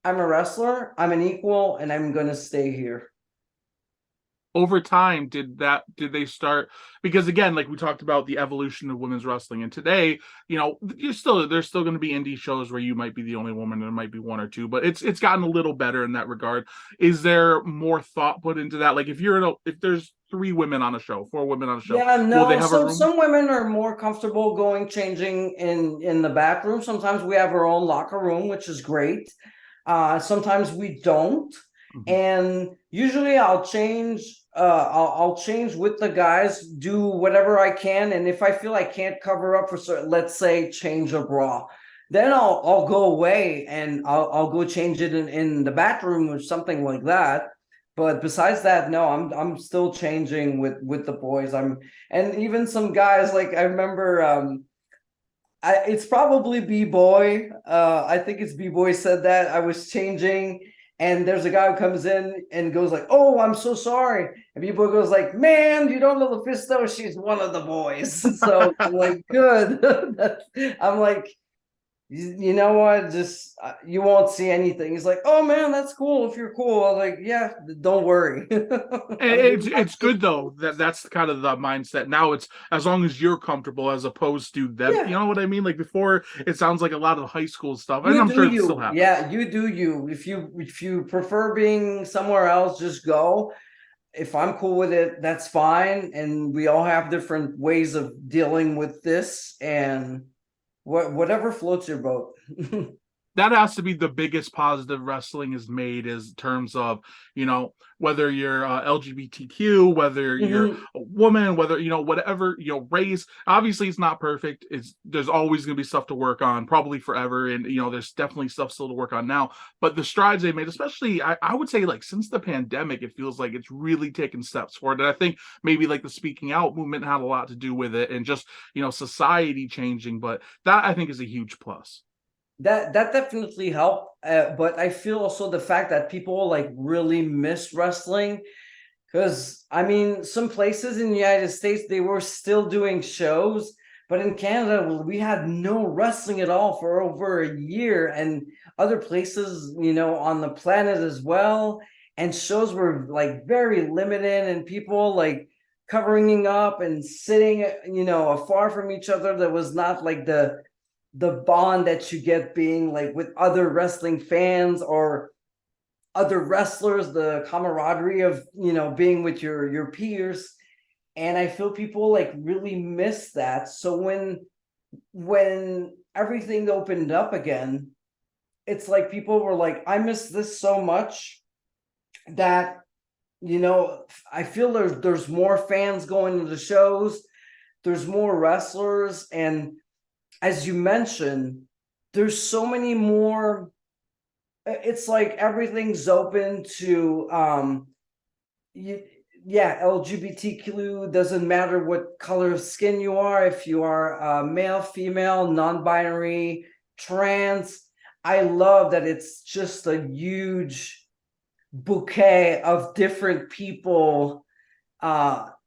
a wrestler, I'm an equal, and I'm gonna stay here. Over time, did they start, because again, like we talked about the evolution of women's wrestling, and today, there's still going to be indie shows where you might be the only woman, and there might be one or two, but it's gotten a little better in that regard. Is there more thought put into that? Like, if there's 3 women on a show, 4 women on a show, Yeah, will they no. have a room? Some women are more comfortable changing in the bathroom. Sometimes we have our own locker room, which is great. Sometimes we don't. Mhm. And usually I'll change. I'll change with the guys, do whatever I can, and if I feel I can't cover up for certain, let's say change a bra, then I'll go away and I'll go change it in the bathroom or something like that. But besides that, no, I'm still changing with the boys. And even some guys, like, I remember, it's probably B-Boy. I think it's B-Boy said that. I was changing, and there's a guy who comes in and goes like, "Oh, I'm so sorry." And B-Boy goes like, "Man, you don't know LuFisto? She's one of the boys." So I'm like, good. I'm like, you know what? Just you won't see anything. He's like, "Oh man, that's cool. If you're cool," I'm like, "Yeah, don't worry." It's good though that that's kind of the mindset now. It's as long as you're comfortable, as opposed to them. You Yeah. know what I mean? Like before, it sounds like a lot of high school stuff, and You I'm do sure it still you. happens. Yeah, you do you. If you prefer being somewhere else, just go. If I'm cool with it, that's fine. And we all have different ways of dealing with this, and whatever floats your boat. that has to be the biggest positive wrestling is made, is terms of, whether you're LGBTQ, whether you're Mhm. a woman, whether whatever, race. Obviously it's not perfect. There's always going to be stuff to work on, probably forever, and there's definitely stuff still to work on now, but the strides they made, especially I would say, like, since the pandemic, it feels like it's really taken steps forward. And I think maybe like the speaking out movement had a lot to do with it, and just society changing, but that I think is a huge plus. That definitely helped, but I feel also the fact that people like really miss wrestling. Because I mean, some places in the United States they were still doing shows, but in Canada we had no wrestling at all for over a year, and other places, on the planet as well. And shows were like very limited, and people like covering up and sitting, afar from each other. There was not like the bond that you get being like with other wrestling fans or other wrestlers, the camaraderie of being with your peers. And I feel people like really miss that. So when everything opened up again, it's like people were like, I miss this so much that I feel there's more fans going to the shows, there's more wrestlers, and as you mentioned, there's so many more. It's like everything's open to you, yeah, LGBTQ. Doesn't matter what color of skin you are, if you are male, female, non-binary, trans. I love that it's just a huge bouquet of different people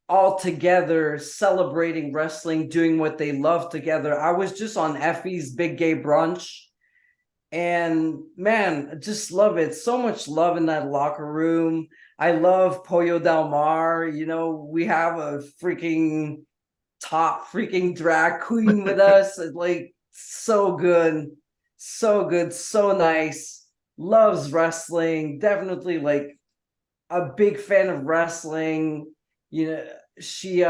all together celebrating wrestling, doing what they love together. I was just on Effie's Big Gay Brunch, and man, I just love it. So much love in that locker room. I love Pollo Del Mar. We have a freaking top freaking drag queen with us. It's like so good, so good, so nice. Loves wrestling. Definitely like a big fan of wrestling. She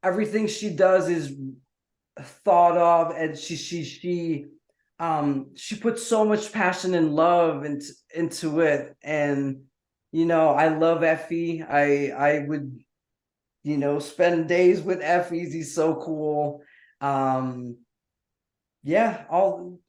everything she does is thought of, and she puts so much passion and love into it. And I love Effie. I would spend days with Effie. He's so cool. um yeah, all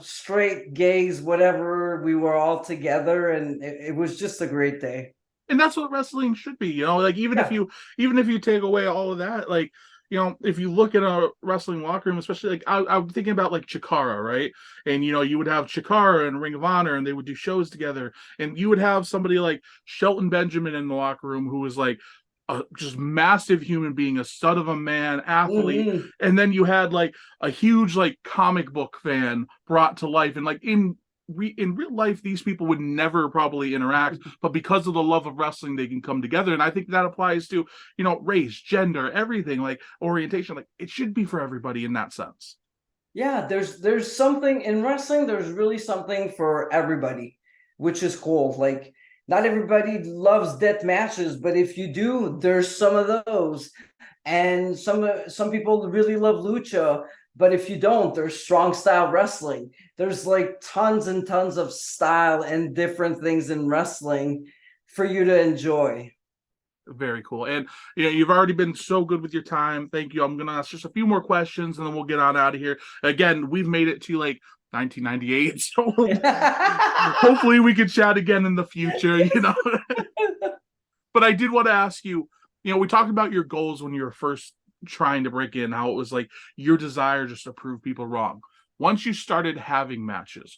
straight gays, whatever, we were all together, and it was just a great day. And that's what wrestling should be, like, even if Yeah. you take away all of that, like, if you look at a wrestling locker room, especially, like, I'm thinking about like Chikara, right? And you would have Chikara and Ring of Honor, and they would do shows together, and you would have somebody like Shelton Benjamin in the locker room, who was like a just massive human being, a stud of a man, athlete. Hmm. And then you had like a huge like comic book fan brought to life, and like in real life, these people would never probably interact, but because of the love of wrestling, they can come together. And I think that applies to, race, gender, everything, like orientation. Like, it should be for everybody in that sense. Yeah, there's something in wrestling. There's really something for everybody, which is cool. Like, not everybody loves death matches, but if you do, there's some of those. And some people really love lucha, but if you don't, there's strong style wrestling. There's like tons and tons of style and different things in wrestling for you to enjoy. Very cool. And you've already been so good with your time. Thank you. I'm gonna ask just a few more questions, and then we'll get on out of here. Again, we've made it to like 1998, so hopefully we can chat again in the future. But I did want to ask you, we talked about your goals when you were first trying to break in, how it was like your desire just to prove people wrong. Once you started having matches,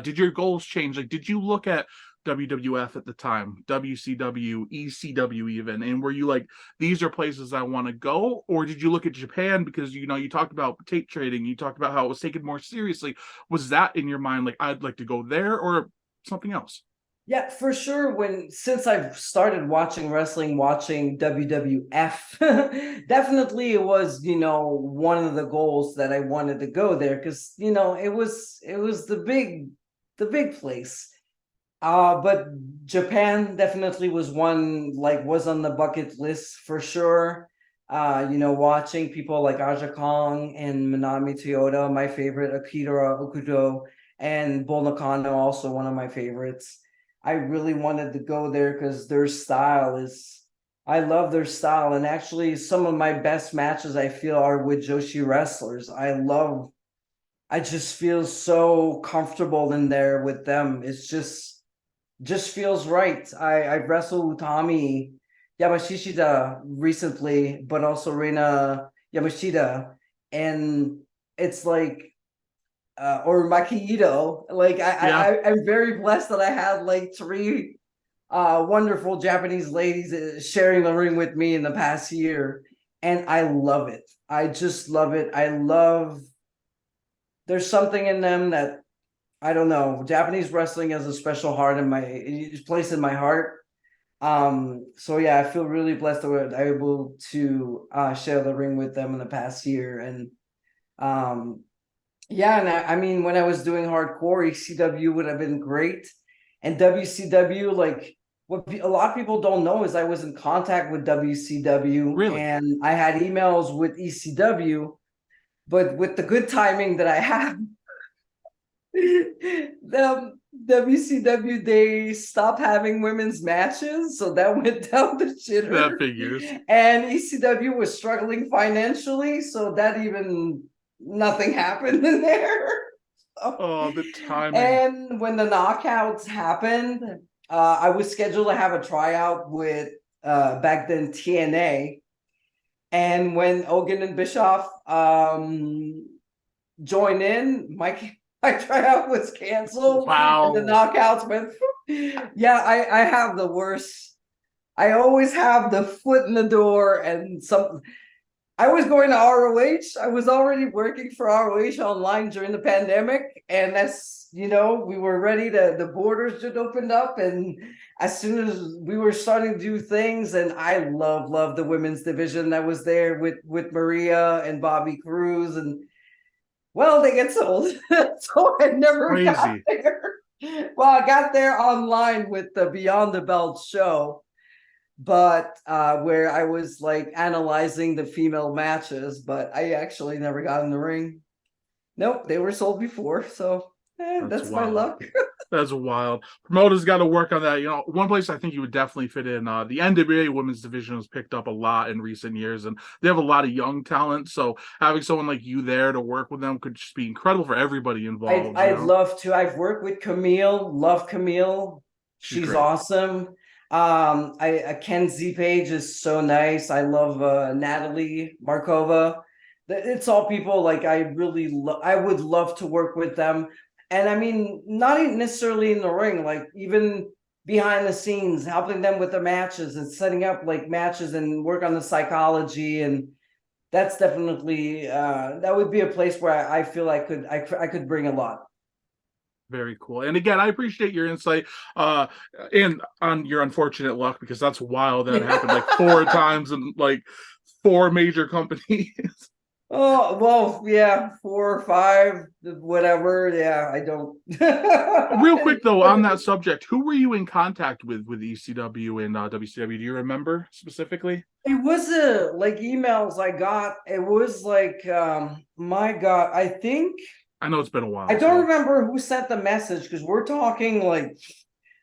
did your goals change? Like, did you look at WWF at the time, WCW, ECW even, and were you like, these are places I want to go? Or did you look at Japan because, you talked about tape trading, you talked about how it was taken more seriously. Was that in your mind, like, I'd like to go there, or something else? Yeah, for sure. Since I've started watching wrestling, watching WWF, definitely it was, one of the goals that I wanted to go there, because, it was the big place. But Japan definitely was one, like, was on the bucket list for sure. Watching people like Aja Kong and Minami Toyota, my favorite, Akira Okudo, and Bull Nakano, also one of my favorites. I really wanted to go there because I love their style. And actually, some of my best matches I feel are with Joshi wrestlers. I just feel so comfortable in there with them. It's just feels right. I wrestled Utami Yamashita recently, but also Reina Yamashita, and it's like or Makihito. Like Yeah, I'm very blessed that I had like three wonderful Japanese ladies sharing the ring with me in the past year, and I love it. I just love it. There's something in them that I don't know. Japanese wrestling has a special heart in my place in my heart. So yeah, I feel really blessed that we're able to share the ring with them in the past year. And yeah, and I mean when I was doing hardcore, ECW would have been great. And WCW, like a lot of people don't know is I was in contact with WCW really. and I had emails with ECW, but with the good timing that I have, the WCW they stopped having women's matches, so that went down the shitter. That figures. And ECW was struggling financially, so that even nothing happened in there. So, Oh, the timing. and when the knockouts happened, I was scheduled to have a tryout with back then TNA. And when Hogan and Bischoff joined in, my tryout was canceled and the Wow. knockouts went. Yeah, I have the worst. I always have the foot in the door and some. I was going to ROH. I was already working for ROH online during the pandemic, and we were ready to. The borders just opened up, and as soon as we were starting to do things, and I love the women's division that was there with Maria and Bobby Cruz, and well, they get sold, so I never got Crazy. there. Well, I got there online with the Beyond the Belt show, but where I was like analyzing the female matches, but I actually never got in the ring. Nope, they were sold before, so That's that's my wild. luck. That's wild. Promoters got to work on that. One place I think you would definitely fit in. The NWA women's division has picked up a lot in recent years, and they have a lot of young talent. So having someone like you there to work with them could just be incredible for everybody involved. I'd love to. I've worked with Camille, love Camille. She's She's great. awesome. Ken Z Page is so nice. I love Natalie Markova. It's all people like I would love to work with them. And I mean, not even necessarily in the ring, like even behind the scenes, helping them with the matches and setting up like matches and work on the psychology. And that's definitely that would be a place where I feel I could bring a lot. Very cool. And again, I appreciate your insight and on your unfortunate luck because that's wild that happened like four times in like four major companies. Oh, well, yeah, 4 or 5, whatever. Yeah, I don't. Real quick though, on that subject, who were you in contact with ECW and WCW? Do you remember specifically? It was like emails I got. It was like my God, I think I know it's been a I while. don't So remember who sent the message because we're talking like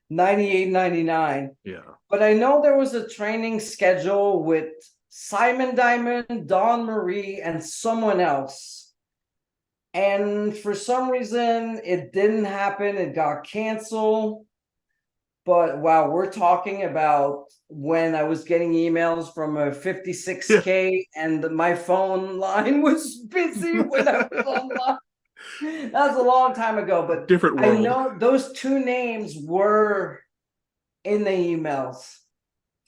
98, 99. yeah. But I know there was a training schedule with Simon Diamond, Dawn Marie, and someone else. And for some reason, it didn't happen. It got canceled. But wow, we're talking about when I was getting emails from a 56K and my phone line was busy when I was online. That was a long time ago, but Different I world. know those two names were in the emails,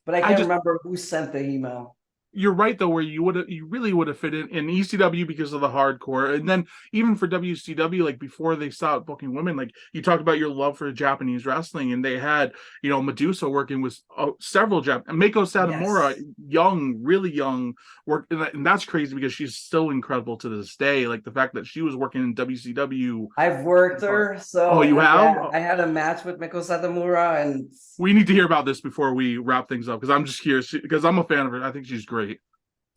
but I I can't just remember who sent the email. You're right though, where you really would have fit in ECW because of the hardcore, and then even for WCW, like before they stopped booking women, like you talked about your love for Japanese wrestling, and they had Medusa working with several and Mako Satomura, Yes. young, really young, work, and that's crazy because she's still incredible to this day. Like the fact that she was working in WCW. I've worked her, Oh, so you have? yeah, I had a match with Miko Satomura, and We need to hear about this before we wrap things up because I'm just curious because I'm a fan of her. I think she's great.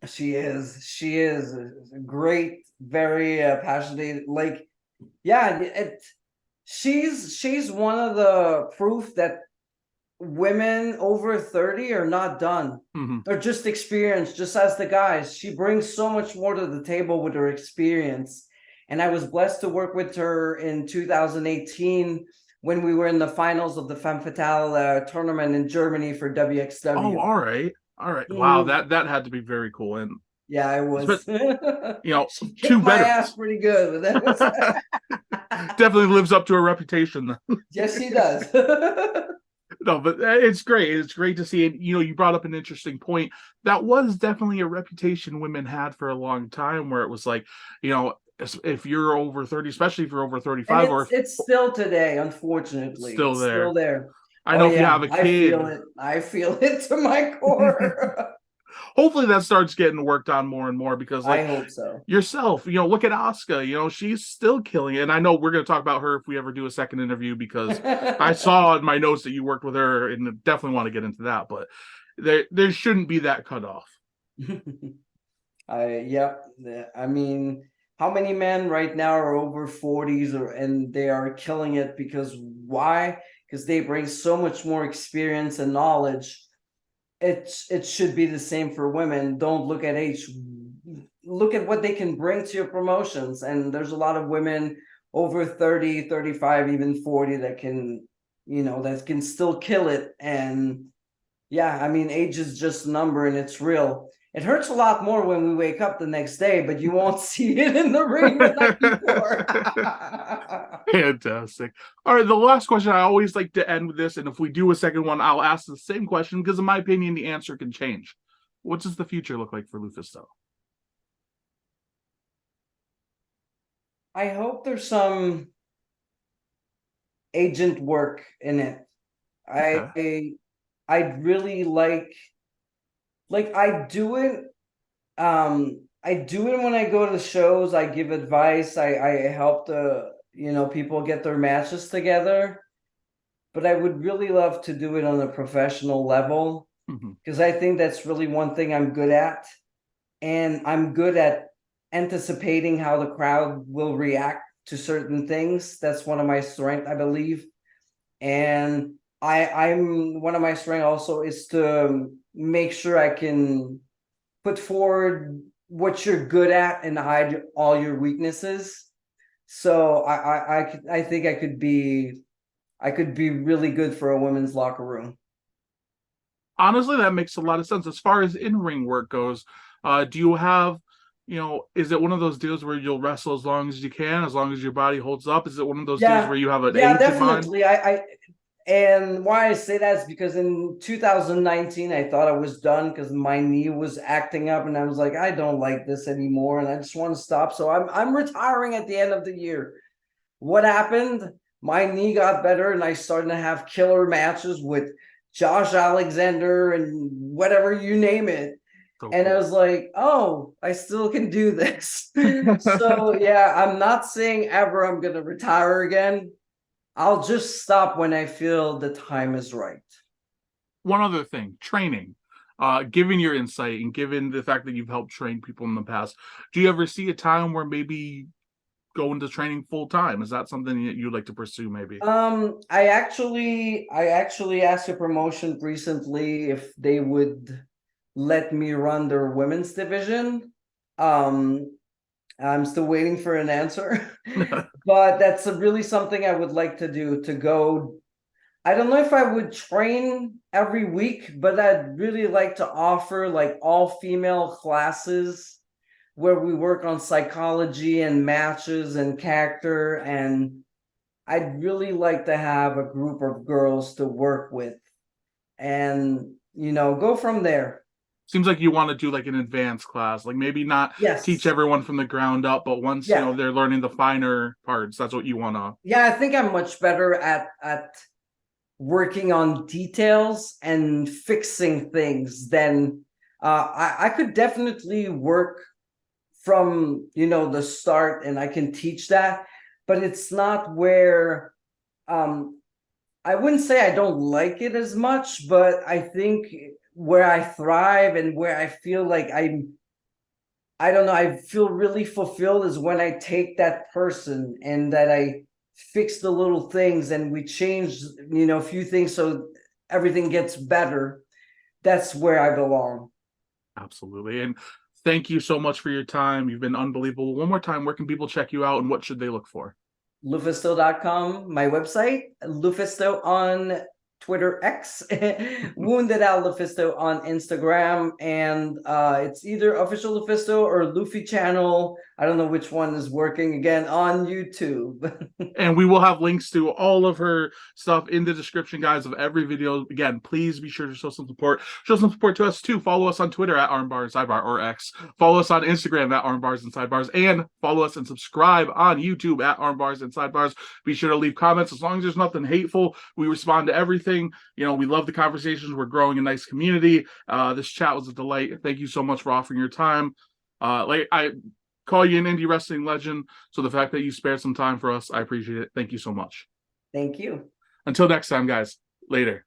She is a great, very passionate. Like, yeah, she's one of the proof that women over 30 are not done. Hmm. They're just experienced, just as the guys. She brings so much more to the table with her experience. And I was blessed to work with her in 2018 when we were in the finals of the Femme Fatale tournament in Germany for Oh, WXW. all right, all right. Wow, Mhm. that had to be very cool, and Yeah, I was. you know, She two kicked my ass veterans. pretty good, but that was Definitely lives up to her reputation. yes, she does. No, but it's great. It's great to see it. You know, you brought up an interesting point. That was definitely a reputation women had for a long time, where it was like, you know, if you're over 30, especially if you're over And 35, or it's if it's still today, unfortunately. still It's still there. there. I Oh know if you yeah, have a I feel kid, it. I feel it to my core. hopefully that starts getting worked on more and more because, I like, hope so. yourself, you know, look at Asuka, you know, she's still killing it. And I know we're going to talk about her if we ever do a second interview because I saw in my notes that you worked with her and definitely want to get into that. But there shouldn't be that cutoff. Yep. I mean, how many men right now are over 40s and they are killing it because why? Because they bring so much more experience and knowledge. It should be the same for women. Don't look at age. Look at what they can bring to your promotions. And there's a lot of women over 30, 35, even 40 that can, that can still kill it. And yeah, I mean, age is just a number and it's real. It hurts a lot more when we wake up the next day, but you won't see it in the ring the night before. Fantastic. All right, the last question I always like to end with this, and if we do a second one, I'll ask the same question because, in my opinion, the answer can change. What does the future look like for LuFisto? I hope there's some agent work in it. Okay. I I'd really like I do it when I go to the shows. I give advice. I help the people get their matches together. But I would really love to do it on a professional level Mm-hmm. because I think that's really one thing I'm good at. And I'm good at anticipating how the crowd will react to certain things. That's one of my strengths, I believe. And I'm one of my strengths also is to make sure I can put forward what you're good at and hide all your weaknesses. So I think I could be really good for a women's locker room. Honestly, that makes a lot of sense. As far as in-ring work goes, do you have, you know, is it one of those deals where you'll wrestle as long as you can, as long as your body holds up? Is it one of those deals Yeah, where you have an yeah, age in mind? definitely. And why I say that is because in 2019 I thought I was done because my knee was acting up, and I was like, I don't like this anymore, and I just want to stop. So I'm retiring at the end of the year. What happened? My knee got better, and I started to have killer matches with Josh Alexander and whatever you name it. So And I cool. was like, oh, I still can do this. So yeah, I'm not saying ever I'm gonna retire again. I'll just stop when I feel the time is right. One other thing, training. Given your insight and given the fact that you've helped train people in the past, do you ever see a time where maybe go into training full time? Is that something that you'd like to pursue maybe? I actually asked a promotion recently if they would let me run their women's division. Um, I'm still waiting for an answer, but that's really something I would like to do to go. I don't know if I would train every week, but I'd really like to offer like all female classes where we work on psychology and matches and character. And I'd really like to have a group of girls to work with and, go from there. Seems like you want to do like an advanced class, like maybe not teach Yes. everyone from the ground up, but once you know Yeah. they're learning the finer parts, that's what you want to. Yeah, I think I'm much better at working on details and fixing things than I could definitely work from the start and I can teach that, but it's not where um I wouldn't say I don't like it as much, but I think where I thrive and where I feel like I don't know, I feel really fulfilled is when I take that person and that I fix the little things and we change, a few things so everything gets better. That's where I belong. Absolutely. And thank you so much for your time. You've been unbelievable. One more time, where can people check you out and what should they look for? LuFisto.com, my website, LuFisto on Twitter X, Wounded Al LuFisto on Instagram, and it's either official LuFisto or Luffy channel. I don't know which one is working again on YouTube. And we will have links to all of her stuff in the description, guys, of every video. Again, please be sure to show some support. Show some support to us, too. Follow us on Twitter at Armbars Sidebar or X. Follow us on Instagram at Armbars and Sidebars. And follow us and subscribe on YouTube at Armbars and Sidebars. Be sure to leave comments. As long as there's nothing hateful, we respond to everything. We love the conversations. We're growing a nice community. This chat was a delight. Thank you so much for offering your time. I call you an indie wrestling legend. So the fact that you spared some time for us, I appreciate it. Thank you so much. Thank you. Until next time, guys. Later.